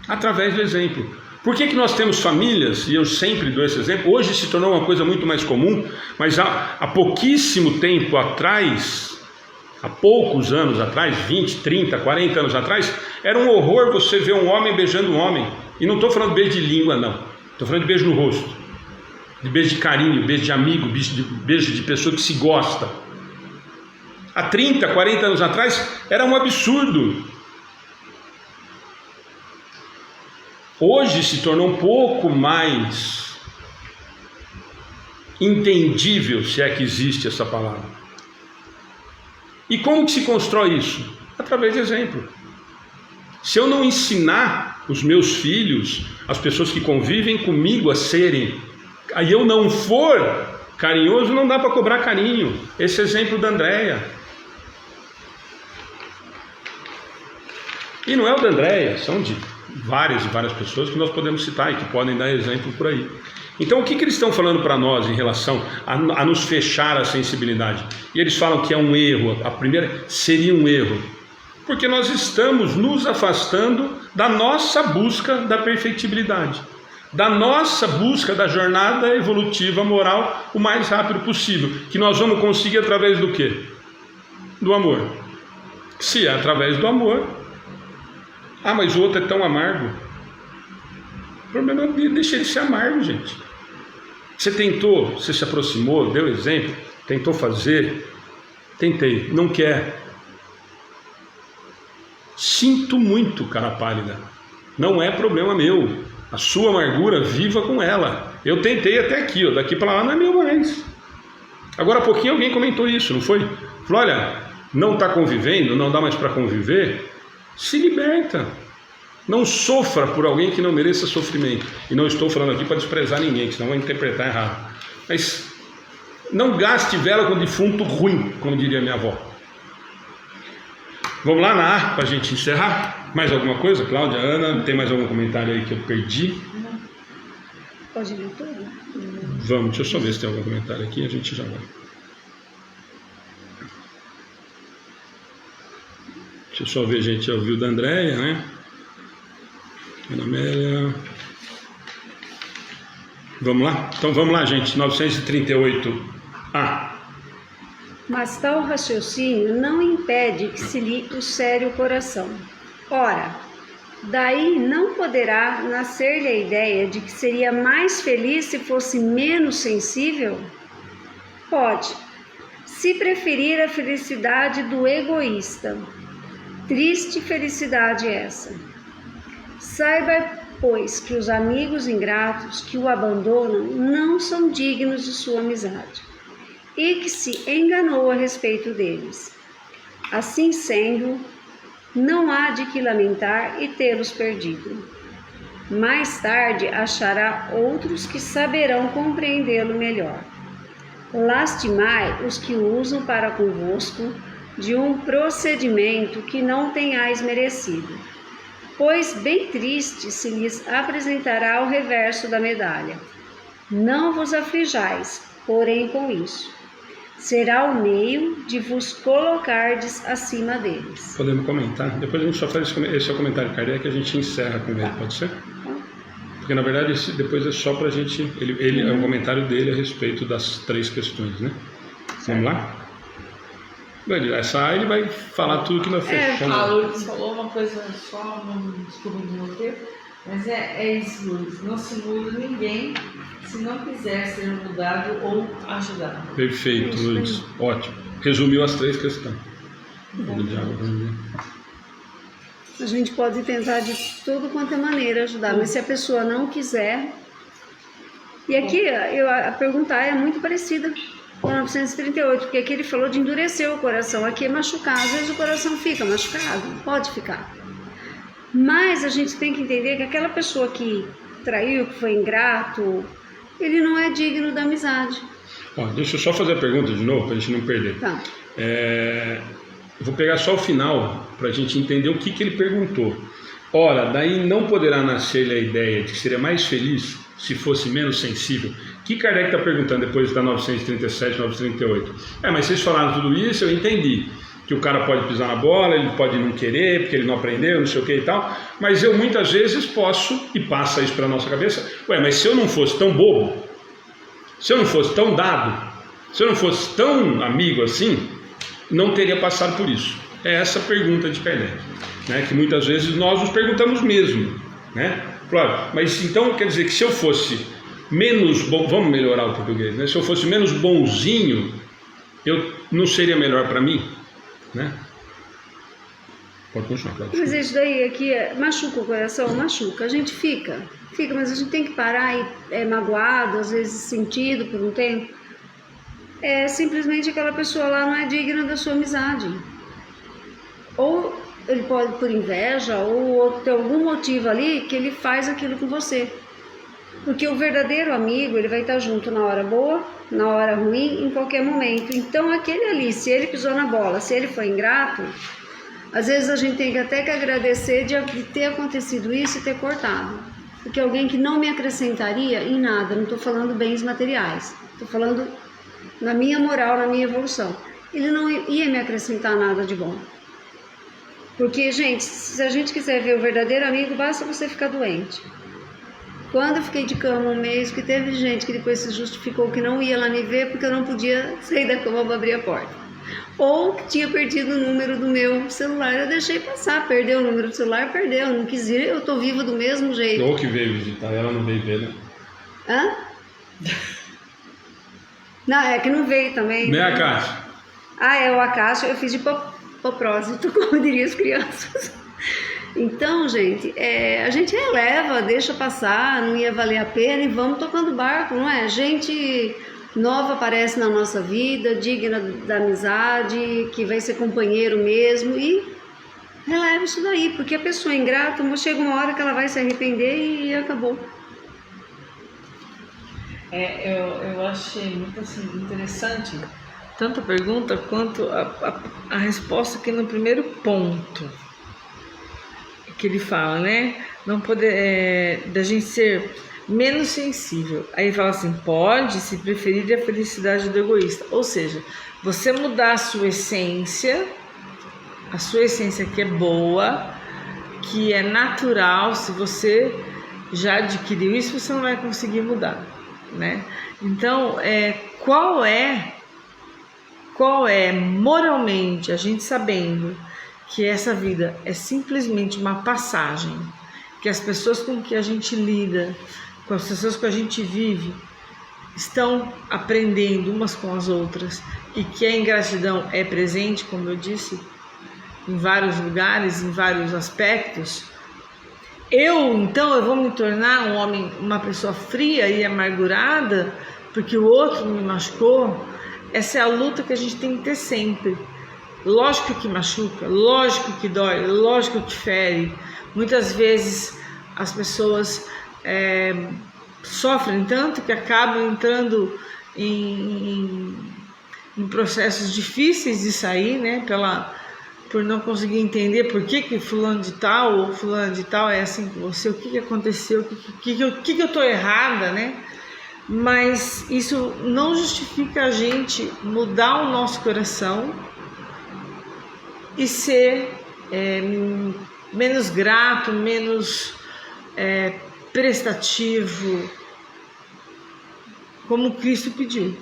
Através do exemplo. Por que nós temos famílias, e eu sempre dou esse exemplo, hoje se tornou uma coisa muito mais comum, mas há pouquíssimo tempo atrás, há poucos anos atrás, 20, 30, 40 anos atrás, era um horror você ver um homem beijando um homem. E não estou falando de beijo de língua, não. Estou falando de beijo no rosto. De beijo de carinho, beijo de amigo, beijo de pessoa que se gosta. Há 30, 40 anos atrás era um absurdo. Hoje se tornou um pouco mais entendível, se é que existe essa palavra. E como que se constrói isso? Através de exemplo. Se eu não ensinar os meus filhos, as pessoas que convivem comigo a serem, aí eu não for carinhoso, não dá para cobrar carinho. Esse exemplo da Andréia. E não é o da Andréia, são de várias e várias pessoas que nós podemos citar e que podem dar exemplo por aí. Então o que eles estão falando para nós em relação a nos fechar a sensibilidade? E eles falam que é um erro, a primeira seria um erro, porque nós estamos nos afastando da nossa busca da perfectibilidade, da nossa busca da jornada evolutiva moral o mais rápido possível, que nós vamos conseguir através do quê? Do amor. Se é através do amor, mas o outro é tão amargo. O problema é deixar ele ser amargo, gente. Você tentou, você se aproximou, deu exemplo, tentou fazer, tentei, não quer. Sinto muito, cara pálida. Não é problema meu. A sua amargura, viva com ela. Eu tentei até aqui, daqui para lá não é meu mais. Agora há pouquinho alguém comentou isso, não foi? Falou, olha, não está convivendo, não dá mais para conviver. Se liberta. Não sofra por alguém que não mereça sofrimento. E não estou falando aqui para desprezar ninguém, senão vai interpretar errado. Mas não gaste vela com defunto ruim, como diria minha avó. Vamos lá na A para a gente encerrar? Mais alguma coisa? Cláudia, Ana, tem mais algum comentário aí que eu perdi? Não. Pode ler tudo? Vamos, deixa eu só ver se tem algum comentário aqui, a gente já vai. Deixa eu só ver, gente, já ouviu da Andréia, né? Ana Amélia. Vamos lá? Então vamos lá, gente. 938A. Mas tal raciocínio não impede que se lhe ulcere o coração. Ora, daí não poderá nascer-lhe a ideia de que seria mais feliz se fosse menos sensível? Pode, se preferir a felicidade do egoísta. Triste felicidade essa. Saiba, pois, que os amigos ingratos que o abandonam não são dignos de sua amizade, e que se enganou a respeito deles. Assim sendo, não há de que lamentar e tê-los perdido. Mais tarde achará outros que saberão compreendê-lo melhor. Lastimai os que usam para convosco de um procedimento que não tenhais merecido, pois bem triste se lhes apresentará o reverso da medalha. Não vos aflijais, porém, com isso. Será o meio de vos colocardes acima deles. Podemos comentar? Depois a gente só faz esse é o comentário Kardec, a gente encerra com ele, pode ser? Porque na verdade depois é só para a gente. Ele é um comentário dele a respeito das 3 questões, né? Vamos lá? Essa A ele vai falar tudo que nós fechamos. A Lourdes falou uma coisa só, não desculpa de roteiro, mas é isso, Lourdes. Não se muda ninguém se não quiser ser mudado ou ajudado. Perfeito, Lourdes. Ótimo. Resumiu as 3 questões. A gente pode tentar de tudo quanto é maneira ajudar, mas se a pessoa não quiser... E aqui a pergunta é muito parecida com 938, porque aqui ele falou de endurecer o coração, aqui é machucar. Às vezes o coração fica machucado, pode ficar. Mas a gente tem que entender que aquela pessoa que traiu, que foi ingrato, ele não é digno da amizade. Ó, deixa eu só fazer a pergunta de novo, para a gente não perder. Tá. Eu vou pegar só o final, para a gente entender o que ele perguntou. Ora, daí não poderá nascer a ideia de que seria mais feliz se fosse menos sensível. O que Kardec está perguntando depois da 937, 938? Mas vocês falaram tudo isso, eu entendi. Que o cara pode pisar na bola, ele pode não querer, porque ele não aprendeu, não sei o que e tal. Mas eu muitas vezes posso, e passa isso para a nossa cabeça, mas se eu não fosse tão bobo, se eu não fosse tão dado, se eu não fosse tão amigo assim, não teria passado por isso. É essa a pergunta de Kardec, né? Que muitas vezes nós nos perguntamos mesmo, né? Claro, mas então quer dizer que se eu fosse menos bom, vamos melhorar o português, né? Se eu fosse menos bonzinho, eu não seria melhor para mim, né? Pode continuar, pode. Mas isso daí aqui machuca o coração, machuca. A gente fica, mas a gente tem que parar e magoado, às vezes sentido por um tempo. Simplesmente aquela pessoa lá não é digna da sua amizade. Ou ele pode por inveja, ou ter algum motivo ali que ele faz aquilo com você. Porque o verdadeiro amigo, ele vai estar junto na hora boa, na hora ruim, em qualquer momento. Então aquele ali, se ele pisou na bola, se ele foi ingrato, às vezes a gente tem até que agradecer de ter acontecido isso e ter cortado. Porque alguém que não me acrescentaria em nada, não estou falando bens materiais, estou falando na minha moral, na minha evolução. Ele não ia me acrescentar nada de bom. Porque, gente, se a gente quiser ver o verdadeiro amigo, basta você ficar doente. Quando eu fiquei de cama um mês, que teve gente que depois se justificou que não ia lá me ver porque eu não podia sair da cama para abrir a porta. Ou que tinha perdido o número do meu celular, eu deixei passar, perdeu o número do celular, perdeu, não quis ir, eu tô viva do mesmo jeito. Ou que veio visitar, ela não veio ver, né? Hã? Não, é que não veio também. Né, Acácio? O Acácio eu fiz de propósito, como diriam as crianças. Então, gente, a gente releva, deixa passar, não ia valer a pena e vamos tocando barco, não é? Gente nova aparece na nossa vida, digna da amizade, que vai ser companheiro mesmo e releva isso daí, porque a pessoa ingrata, chega uma hora que ela vai se arrepender e acabou. Eu achei muito assim, interessante, tanto a pergunta quanto a resposta aqui no primeiro ponto. Que ele fala, né? Não poder, da gente ser menos sensível. Aí ele fala assim: pode, se preferir, a felicidade do egoísta. Ou seja, você mudar a sua essência que é boa, que é natural. Se você já adquiriu isso, você não vai conseguir mudar, né? Então, qual é moralmente, a gente sabendo que essa vida é simplesmente uma passagem, que as pessoas com que a gente lida, com as pessoas que a gente vive, estão aprendendo umas com as outras, e que a ingratidão é presente, como eu disse, em vários lugares, em vários aspectos, então eu vou me tornar um homem, uma pessoa fria e amargurada porque o outro me machucou? Essa é a luta que a gente tem que ter sempre. Lógico que machuca, lógico que dói, lógico que fere. Muitas vezes as pessoas sofrem tanto que acabam entrando em processos difíceis de sair, né? Por não conseguir entender por que fulano de tal ou fulano de tal é assim com você, o que aconteceu, o que eu estou errada, né? Mas isso não justifica a gente mudar o nosso coração e ser menos grato, menos prestativo, como Cristo pediu.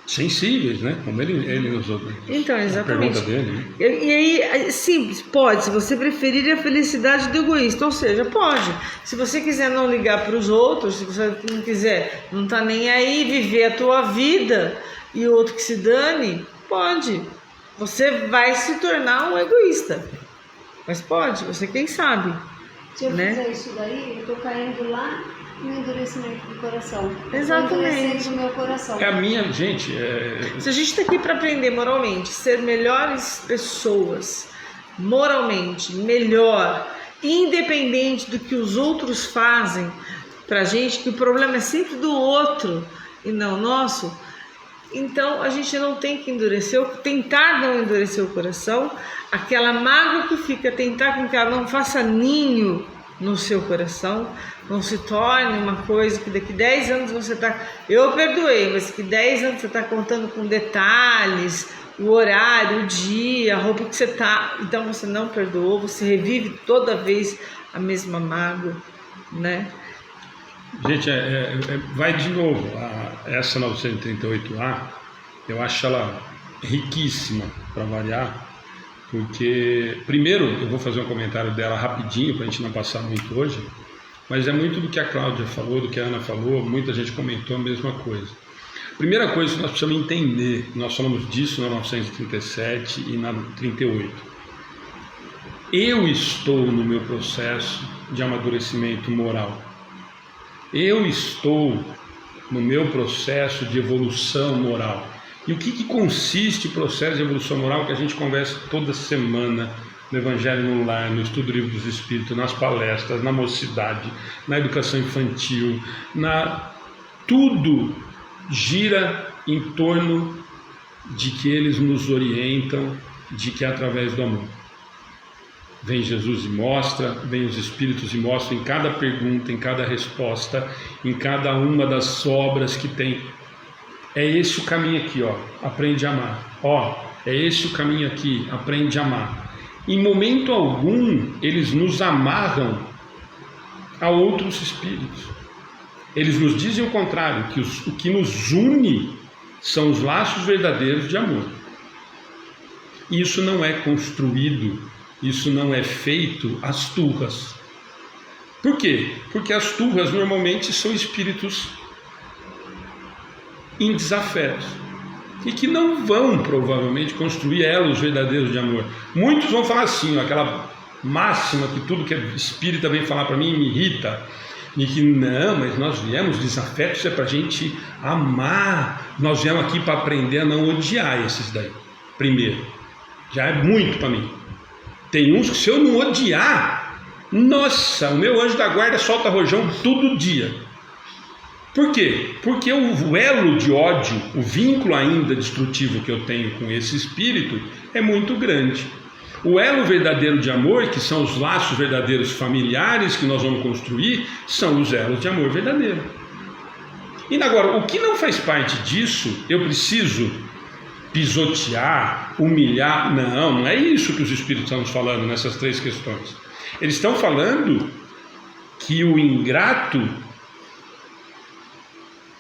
Sensíveis, né? Como ele usou. Então, exatamente. A pergunta dele, né? E aí, simples, pode, se você preferir a felicidade do egoísta, ou seja, pode. Se você quiser não ligar para os outros, se você não quiser, não tá nem aí, viver a tua vida e o outro que se dane, pode. Você vai se tornar um egoísta. Mas pode, você quem sabe. Se eu né? fizer isso daí, eu estou caindo lá no endurecimento do coração. Exatamente. Do meu coração. É a minha, gente. Se a gente está aqui para aprender moralmente, ser melhores pessoas, moralmente, melhor, independente do que os outros fazem pra gente, que o problema é sempre do outro e não nosso, então a gente não tem que tentar não endurecer o coração, aquela mágoa que fica, tentar com que ela não faça ninho no seu coração, não se torne uma coisa que daqui 10 anos você está... Eu perdoei, mas que 10 anos você está contando com detalhes, o horário, o dia, a roupa que você está... Então você não perdoou, você revive toda vez a mesma mágoa, né? Gente, vai de novo. Essa 938A, eu acho ela riquíssima, para variar, porque, primeiro, eu vou fazer um comentário dela rapidinho, para a gente não passar muito hoje, mas é muito do que a Cláudia falou, do que a Ana falou, muita gente comentou a mesma coisa. Primeira coisa que nós precisamos entender, nós falamos disso na 937 e na 38. Eu estou no meu processo de amadurecimento moral. Eu estou no meu processo de evolução moral. E o que consiste o processo de evolução moral que a gente conversa toda semana no Evangelho no Lar, no Estudo do Livro dos Espíritos, nas palestras, na mocidade, na educação infantil, tudo gira em torno de que eles nos orientam, de que é através do amor. Vem Jesus e mostra, vem os Espíritos e mostram em cada pergunta, em cada resposta, em cada uma das obras que tem. É esse o caminho aqui, ó, aprende a amar. Ó, é esse o caminho aqui, aprende a amar. Em momento algum, eles nos amarram a outros espíritos. Eles nos dizem o contrário, que o que nos une são os laços verdadeiros de amor. Isso não é construído, isso não é feito às turras. Por quê? Porque as turras normalmente são espíritos em desafetos e que não vão provavelmente construir elos verdadeiros de amor. Muitos vão falar assim, ó, aquela máxima que tudo que é espírita vem falar para mim me irrita, e que não, mas nós viemos desafetos é para a gente amar, nós viemos aqui para aprender a não odiar esses daí. Primeiro, já é muito para mim. Tem uns que se eu não odiar, nossa, o meu anjo da guarda solta rojão todo dia. Por quê? Porque o elo de ódio, o vínculo ainda destrutivo que eu tenho com esse espírito é muito grande. O elo verdadeiro de amor, que são os laços verdadeiros familiares que nós vamos construir, são os elos de amor verdadeiro. E agora, o que não faz parte disso, eu preciso pisotear, humilhar. Não é isso que os espíritos estão nos falando nessas três questões. Eles estão falando que o ingrato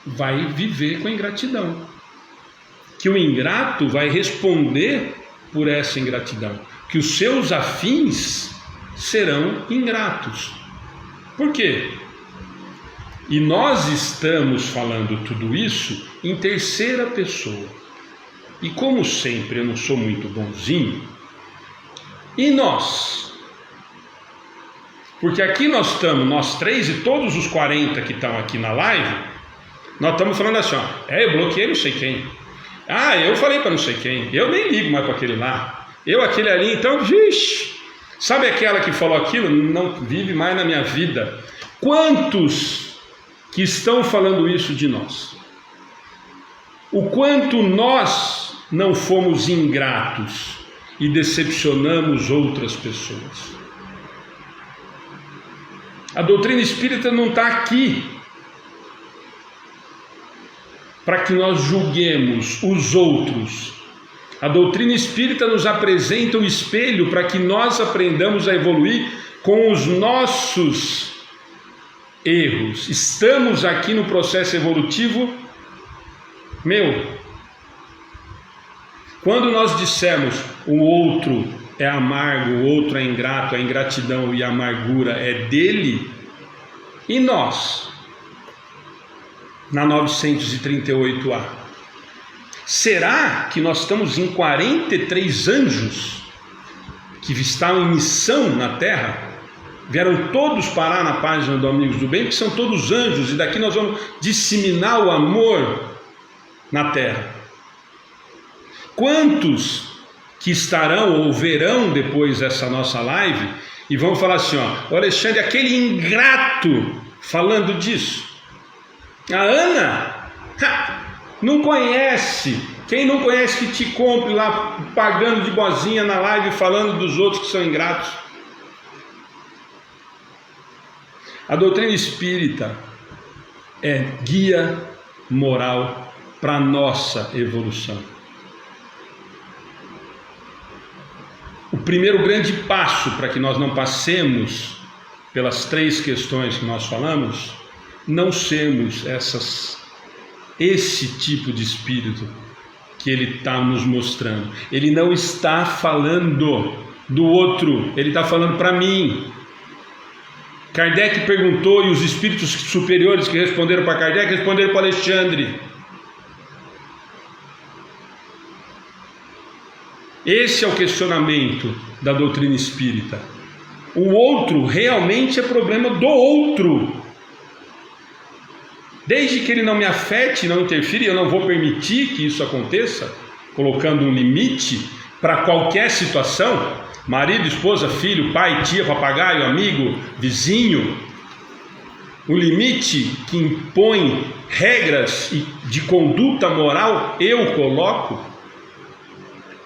vai viver com a ingratidão, que o ingrato vai responder por essa ingratidão, que os seus afins serão ingratos. Por quê? E nós estamos falando tudo isso em terceira pessoa. E como sempre eu não sou muito bonzinho, e nós? Porque aqui nós estamos, nós três e todos os 40 que estão aqui na live, nós estamos falando assim, ó, eu bloqueei não sei quem. Eu falei para não sei quem, eu nem ligo mais para aquele lá. Eu aquele ali, então, vixe, sabe aquela que falou aquilo? Não vive mais na minha vida. Quantos que estão falando isso de nós? O quanto nós não fomos ingratos e decepcionamos outras pessoas. A doutrina espírita não está aqui para que nós julguemos os outros. A doutrina espírita nos apresenta o espelho para que nós aprendamos a evoluir com os nossos erros. Estamos aqui no processo evolutivo. Quando nós dissemos o outro é amargo, o outro é ingrato, a ingratidão e a amargura é dele, e nós, na 938A, será que nós estamos em 43 anjos que estavam em missão na Terra? Vieram todos parar na página do Amigos do Bem, que são todos anjos, e daqui nós vamos disseminar o amor na Terra. Quantos que estarão ou verão depois essa nossa live e vão falar assim, ó, o Alexandre, aquele ingrato, falando disso. A Ana, não conhece. Quem não conhece que te compre lá, pagando de boazinha na live, falando dos outros que são ingratos. A doutrina espírita é guia moral para a nossa evolução. O primeiro grande passo para que nós não passemos pelas 3 questões que nós falamos, não sermos esse tipo de espírito que ele está nos mostrando. Ele não está falando do outro, ele está falando para mim. Kardec perguntou e os espíritos superiores que responderam para Kardec responderam para Alexandre. Esse é o questionamento da doutrina espírita. O outro realmente é problema do outro. Desde que ele não me afete, não interfira, eu não vou permitir que isso aconteça, colocando um limite para qualquer situação, marido, esposa, filho, pai, tia, papagaio, amigo, vizinho, o limite que impõe regras de conduta moral, eu coloco.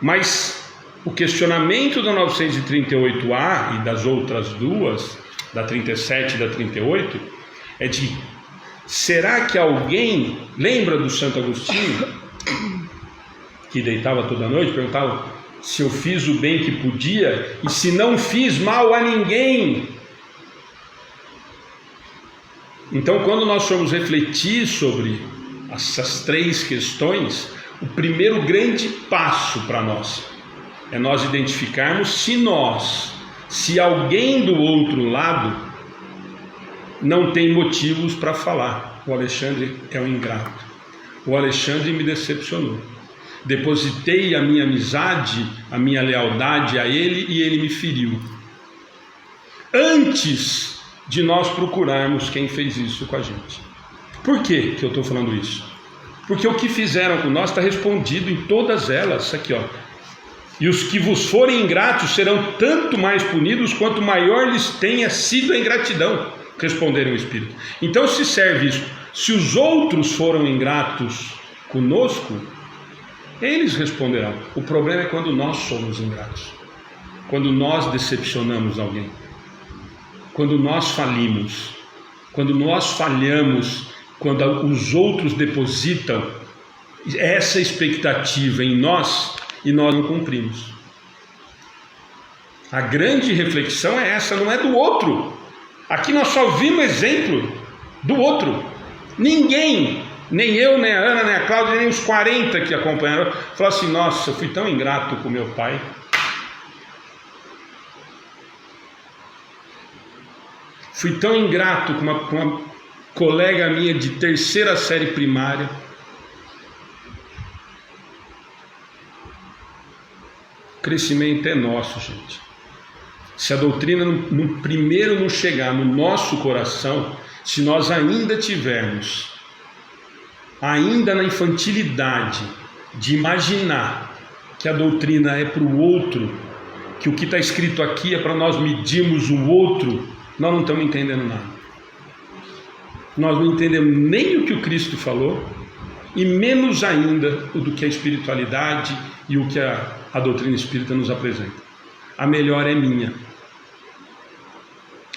Mas o questionamento da 938A e das outras duas, da 37 e da 38, é de: será que alguém lembra do Santo Agostinho, que deitava toda noite, perguntava se eu fiz o bem que podia e se não fiz mal a ninguém? Então, quando nós formos refletir sobre essas 3 questões, o primeiro grande passo para nós é nós identificarmos se alguém do outro lado não tem motivos para falar. O Alexandre é um ingrato. O Alexandre me decepcionou. Depositei a minha amizade, a minha lealdade a ele e ele me feriu. Antes de nós procurarmos quem fez isso com a gente. Por que eu estou falando isso? Porque o que fizeram com nós está respondido em todas elas. Aqui, ó. E os que vos forem ingratos serão tanto mais punidos quanto maior lhes tenha sido a ingratidão, responderam o Espírito. Então se serve isso. Se os outros foram ingratos conosco, eles responderão. O problema é quando nós somos ingratos, quando nós decepcionamos alguém, quando nós falimos, quando nós falhamos, quando os outros depositam essa expectativa em nós e nós não cumprimos. A grande reflexão é essa, não é do outro. Aqui nós só vimos exemplo do outro. Ninguém, nem eu, nem a Ana, nem a Cláudia, nem os 40 que acompanharam, falaram assim: nossa, eu fui tão ingrato com meu pai. Fui tão ingrato com uma colega minha de 3ª série primária. O crescimento é nosso, gente. Se a doutrina primeiro não chegar no nosso coração, se nós ainda tivermos, ainda na infantilidade, de imaginar que a doutrina é para o outro, que o que está escrito aqui é para nós medirmos o outro, nós não estamos entendendo nada. Nós não entendemos nem o que o Cristo falou, e menos ainda do que a espiritualidade e o que a doutrina espírita nos apresenta. A melhor é minha.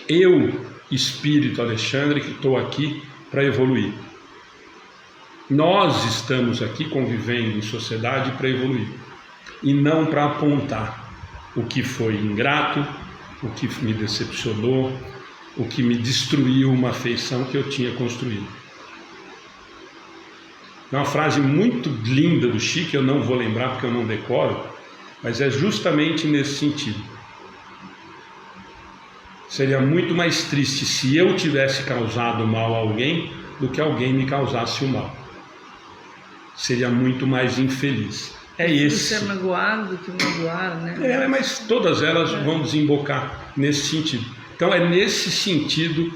Eu, Espírito Alexandre, que estou aqui para evoluir. Nós estamos aqui convivendo em sociedade para evoluir, e não para apontar o que foi ingrato, o que me decepcionou, o que me destruiu uma afeição que eu tinha construído. É uma frase muito linda do Chico, eu não vou lembrar porque eu não decoro, mas é justamente nesse sentido. Seria muito mais triste se eu tivesse causado mal a alguém do que alguém me causasse o mal. Seria muito mais infeliz. É esse. Ser magoado do que magoar, né? Mas todas elas vão desembocar nesse sentido. Então é nesse sentido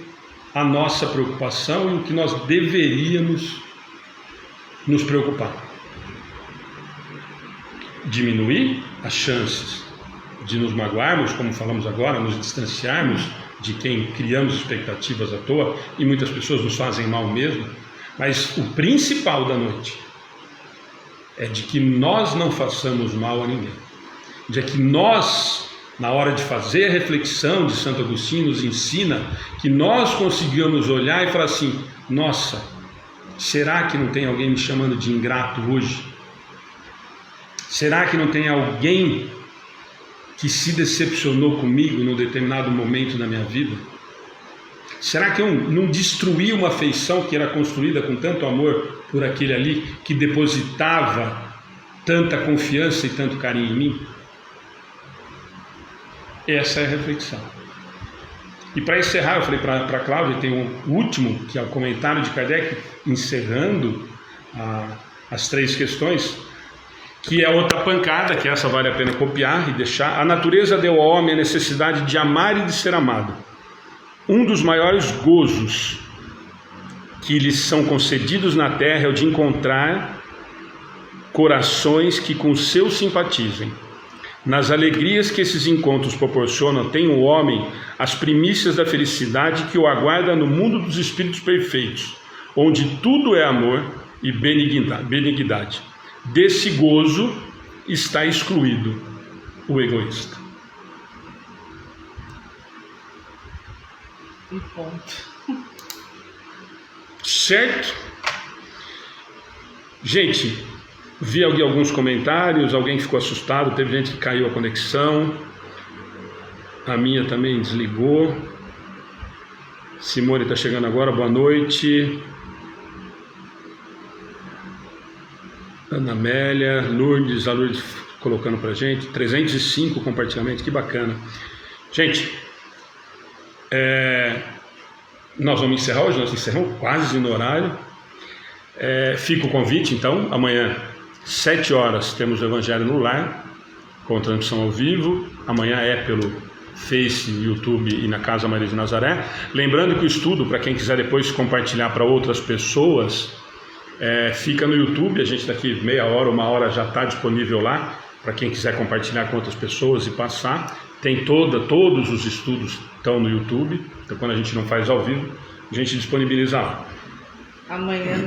a nossa preocupação e o que nós deveríamos nos preocupar. Diminuir as chances de nos magoarmos, como falamos agora, nos distanciarmos de quem criamos expectativas à toa, e muitas pessoas nos fazem mal mesmo, mas o principal da noite é de que nós não façamos mal a ninguém, de que nós, na hora de fazer a reflexão de Santo Agostinho, nos ensina que nós conseguimos olhar e falar assim: nossa, será que não tem alguém me chamando de ingrato hoje? Será que não tem alguém que se decepcionou comigo num determinado momento da minha vida? Será que eu não destruí uma afeição que era construída com tanto amor por aquele ali, que depositava tanta confiança e tanto carinho em mim? Essa é a reflexão. E para encerrar, eu falei para a Cláudia, tem um último, que é o comentário de Kardec, encerrando as 3 questões, que é outra pancada, que essa vale a pena copiar e deixar. A natureza deu ao homem a necessidade de amar e de ser amado. Um dos maiores gozos que lhes são concedidos na terra é o de encontrar corações que com o seu simpatizem. Nas alegrias que esses encontros proporcionam, tem o homem as primícias da felicidade que o aguarda no mundo dos espíritos perfeitos, onde tudo é amor e benignidade. Desse gozo está excluído o egoísta. E ponto. Certo? Gente, vi alguns comentários, alguém ficou assustado, teve gente que caiu a conexão, a minha também desligou. Simone está chegando agora, boa noite. Ana Amélia, Lourdes, a Lourdes colocando pra gente, 305 compartilhamentos, que bacana. Gente, nós vamos encerrar hoje, nós encerramos quase no horário. Fica o convite, então, amanhã, 7 horas, temos o Evangelho no Lar, com transmissão ao vivo. Amanhã é pelo Face, YouTube e na Casa Maria de Nazaré. Lembrando que o estudo, para quem quiser depois compartilhar para outras pessoas, fica no YouTube. A gente daqui meia hora, 1 hora já está disponível lá, para quem quiser compartilhar com outras pessoas e passar. Tem todos os estudos estão no YouTube, então quando a gente não faz ao vivo, a gente disponibiliza lá. Amanhã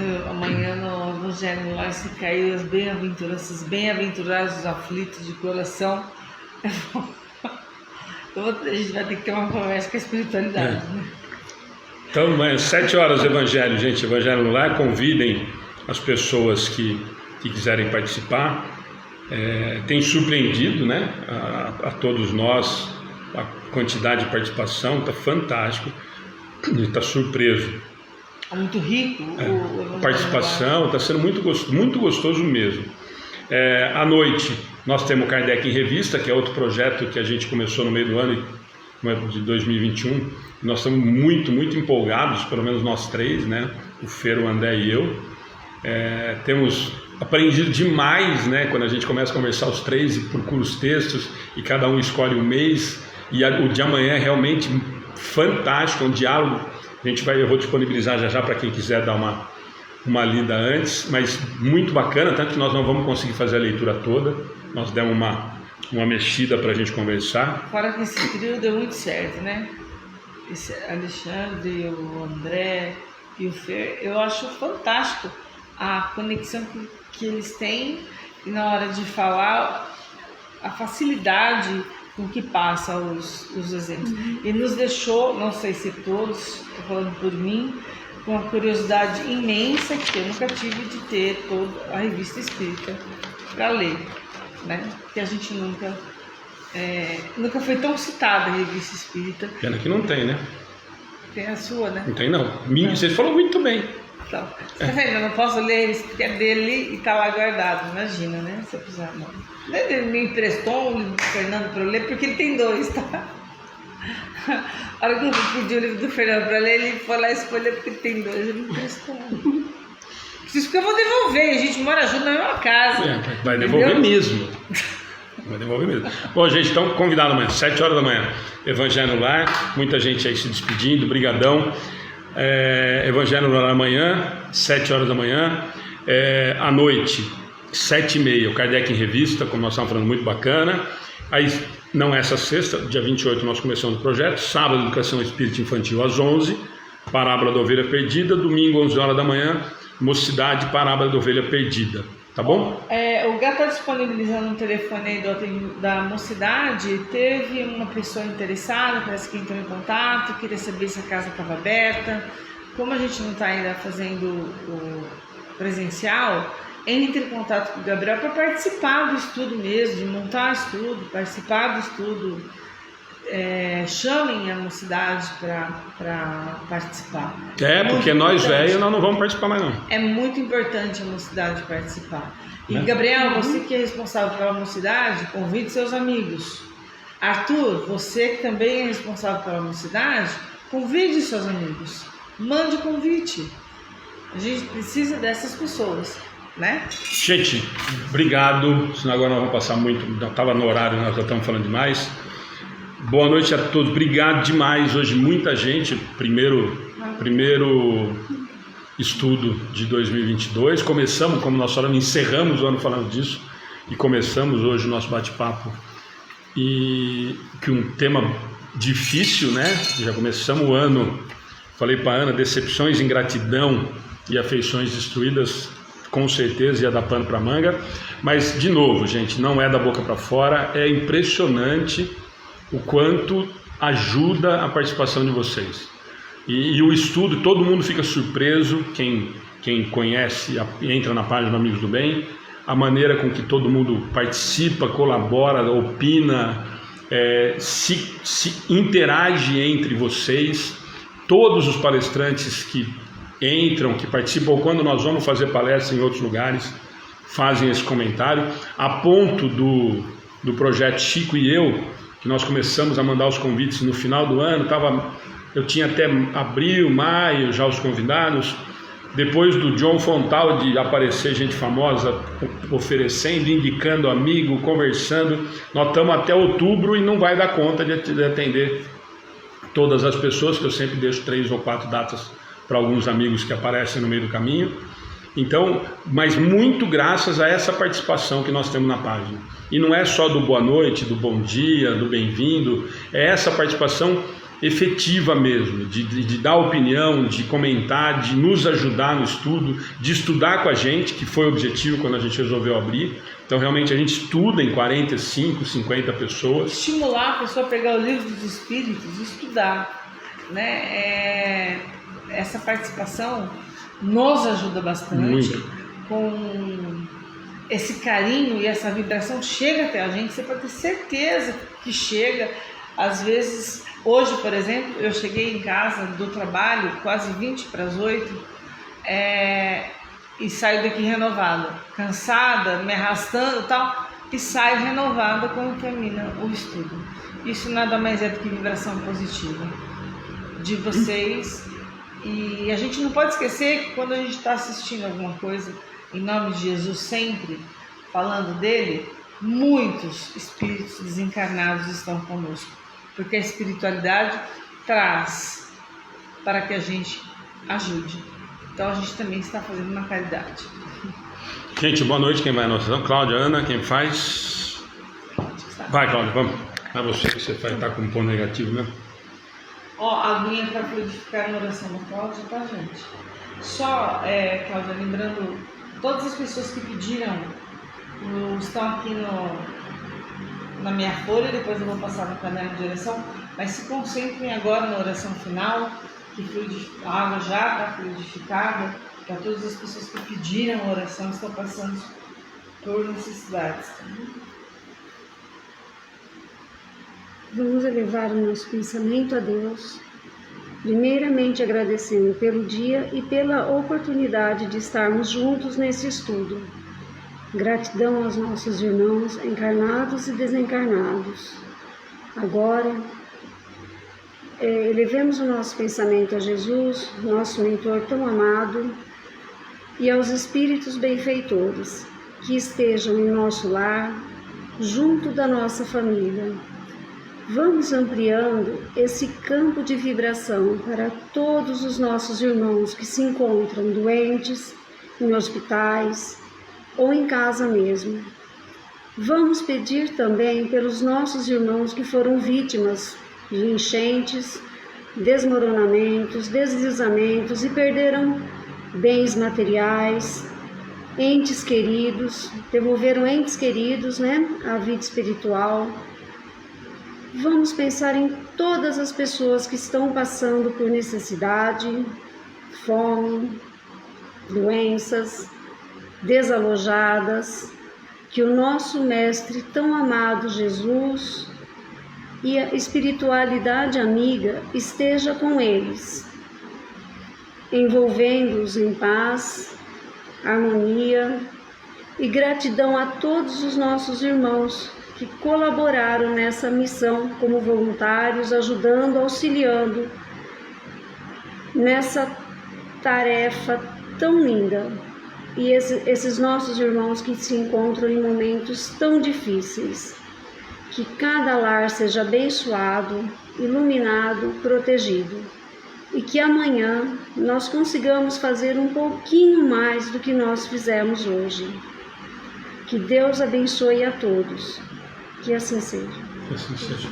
no Evangelho no Lar, se caiu as bem-aventuranças, bem-aventurados os aflitos de coração. A gente vai ter que ter uma conversa com a espiritualidade, né? Então, amanhã, 7 horas, Evangelho, gente, Evangelho no Lar. Convidem as pessoas que quiserem participar. Tem surpreendido, né, a todos nós quantidade de participação, está fantástico, a gente está surpreso. É muito rico A participação está sendo muito gostoso mesmo. À noite nós temos o Kardec em Revista, que é outro projeto que a gente começou no meio do ano de 2021. Nós estamos muito empolgados, pelo menos nós três, né? O Fer, o André e eu. Temos aprendido demais, né? Quando a gente começa a conversar os três e procura os textos e cada um escolhe um mês, e o de amanhã é realmente fantástico, é um diálogo. Eu vou disponibilizar já para quem quiser dar uma lida antes, mas muito bacana, tanto que nós não vamos conseguir fazer a leitura toda, nós demos uma mexida para a gente conversar. Fora que esse trio deu muito certo, né? Esse Alexandre, o André e o Fer, eu acho fantástico a conexão que eles têm, e na hora de falar, a facilidade com que passa os exemplos. E nos deixou, não sei se todos, estou falando por mim, com uma curiosidade imensa que eu nunca tive de ter toda a revista espírita para ler, né? Que a gente nunca foi tão citada a revista espírita. Pena que não tem, né? Tem a sua, né? Não tem não. Você falou muito bem. Então, tá vendo? Eu não posso ler isso porque é dele e tá lá guardado, imagina, né? Se eu precisar, não. Ele me emprestou um livro do Fernando para eu ler, porque ele tem dois, tá? A hora que eu pedi o livro do Fernando para ler, ele foi lá escolher porque ele tem dois, ele me emprestou. Isso porque eu vou devolver, a gente mora junto na mesma casa. Vai devolver mesmo. Vai devolver mesmo. Bom, gente, então convidado amanhã, 7 horas da manhã, Evangelho no Lar, muita gente aí se despedindo, brigadão. Evangelho no Lar amanhã, 7 horas da manhã, à noite, 7h30, o Kardec em Revista, como nós estávamos falando, muito bacana. Aí, não essa sexta, dia 28, nós começamos o projeto. Sábado, Educação Espírita Infantil às 11h, Parábola da Ovelha Perdida. Domingo, 11 horas da manhã, Mocidade, Parábola da Ovelha Perdida. Tá bom? O Gá está disponibilizando um telefone aí da Mocidade. Teve uma pessoa interessada, parece que entrou em contato, queria saber se a casa estava aberta. Como a gente não está ainda fazendo o presencial, entre em contato com o Gabriel para participar do estudo mesmo, de montar o estudo, participar do estudo. Chamem a Mocidade para participar. Porque nós velhos nós não vamos participar mais não. É muito importante a Mocidade participar. E Gabriel, você que é responsável pela Mocidade, convide seus amigos. Arthur, você que também é responsável pela Mocidade, convide seus amigos. Mande o convite. A gente precisa dessas pessoas, né? Gente, obrigado. Senão agora nós vamos passar muito. Já estava no horário, nós já estamos falando demais. Boa noite a todos, obrigado demais. Hoje muita gente, primeiro estudo de 2022. Começamos, como nós falamos, encerramos o ano falando disso e começamos hoje o nosso bate-papo. E que um tema difícil, né? Já começamos o ano, falei para a Ana, decepções, ingratidão e afeições destruídas, com certeza ia dar pano para manga. Mas, de novo, gente, não é da boca para fora, é impressionante o quanto ajuda a participação de vocês. E o estudo, todo mundo fica surpreso, quem conhece, entra na página Amigos do Bem, a maneira com que todo mundo participa, colabora, opina, se interage entre vocês. Todos os palestrantes que entram, que participam, ou quando nós vamos fazer palestra em outros lugares, fazem esse comentário, a ponto do projeto Chico e eu, que nós começamos a mandar os convites no final do ano, eu tinha até abril, maio já os convidados. Depois do John Fontal de aparecer gente famosa oferecendo, indicando amigo, conversando, nós estamos até outubro e não vai dar conta de atender todas as pessoas, que eu sempre deixo 3 ou 4 datas para alguns amigos que aparecem no meio do caminho. Então, mas muito graças a essa participação que nós temos na página. E não é só do boa noite, do bom dia, do bem-vindo, é essa participação efetiva mesmo, de dar opinião, de comentar, de nos ajudar no estudo, de estudar com a gente, que foi o objetivo quando a gente resolveu abrir. Então, realmente, a gente estuda em 45, 50 pessoas. Estimular a pessoa a pegar o livro dos Espíritos e estudar, né? Essa participação nos ajuda bastante. Muito. Com esse carinho e essa vibração chega até a gente, você pode ter certeza que chega. Às vezes, hoje, por exemplo, eu cheguei em casa do trabalho quase 20 para as 8 e saio daqui renovada, cansada, me arrastando e tal, e saio renovada quando termina o estudo. Isso nada mais é do que vibração positiva de vocês. E a gente não pode esquecer que quando a gente está assistindo alguma coisa, em nome de Jesus, sempre falando dele, muitos espíritos desencarnados estão conosco, porque a espiritualidade traz para que a gente ajude. Então a gente também está fazendo uma caridade. Gente, boa noite. Quem vai na oração? Cláudia, Ana, quem faz? Vai, Cláudia, vamos. É você que você vai estar com um ponto negativo mesmo. Ó, a aguinha para fluidificar na oração da Cláudia, tá, gente? Só, Cláudia, lembrando, todas as pessoas que pediram estão aqui na minha folha, depois eu vou passar no canal de oração, mas se concentrem agora na oração final, que a água já está fluidificada, para todas as pessoas que pediram a oração estão passando por necessidades. Vamos elevar o nosso pensamento a Deus, primeiramente agradecendo pelo dia e pela oportunidade de estarmos juntos nesse estudo. Gratidão aos nossos irmãos encarnados e desencarnados. Agora, elevemos o nosso pensamento a Jesus, nosso mentor tão amado, e aos espíritos benfeitores que estejam em nosso lar, junto da nossa família. Vamos ampliando esse campo de vibração para todos os nossos irmãos que se encontram doentes, em hospitais ou em casa mesmo. Vamos pedir também pelos nossos irmãos que foram vítimas de enchentes, desmoronamentos, deslizamentos e perderam bens materiais, entes queridos, devolveram entes queridos, à vida espiritual. Vamos pensar em todas as pessoas que estão passando por necessidade, fome, doenças, desalojadas, que o nosso Mestre tão amado Jesus e a espiritualidade amiga esteja com eles, envolvendo-os em paz, harmonia e gratidão a todos os nossos irmãos que colaboraram nessa missão como voluntários, ajudando, auxiliando nessa tarefa tão linda. E esses nossos irmãos que se encontram em momentos tão difíceis. Que cada lar seja abençoado, iluminado, protegido. E que amanhã nós consigamos fazer um pouquinho mais do que nós fizemos hoje. Que Deus abençoe a todos. Que assim seja. Que assim seja.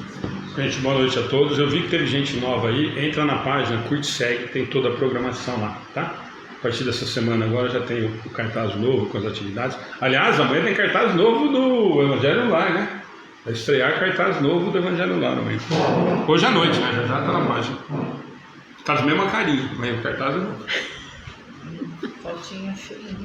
Gente, boa noite a todos. Eu vi que teve gente nova aí. Entra na página, curte e segue, tem toda a programação lá, tá? A partir dessa semana agora já tem o cartaz novo com as atividades. Aliás, amanhã tem cartaz novo do Evangelho Lar, né? Vai estrear cartaz novo do Evangelho Lar amanhã. Hoje à noite, né? Já tá na página. Tá com a mesma carinha, mas o cartaz é novo. Fotinha feia.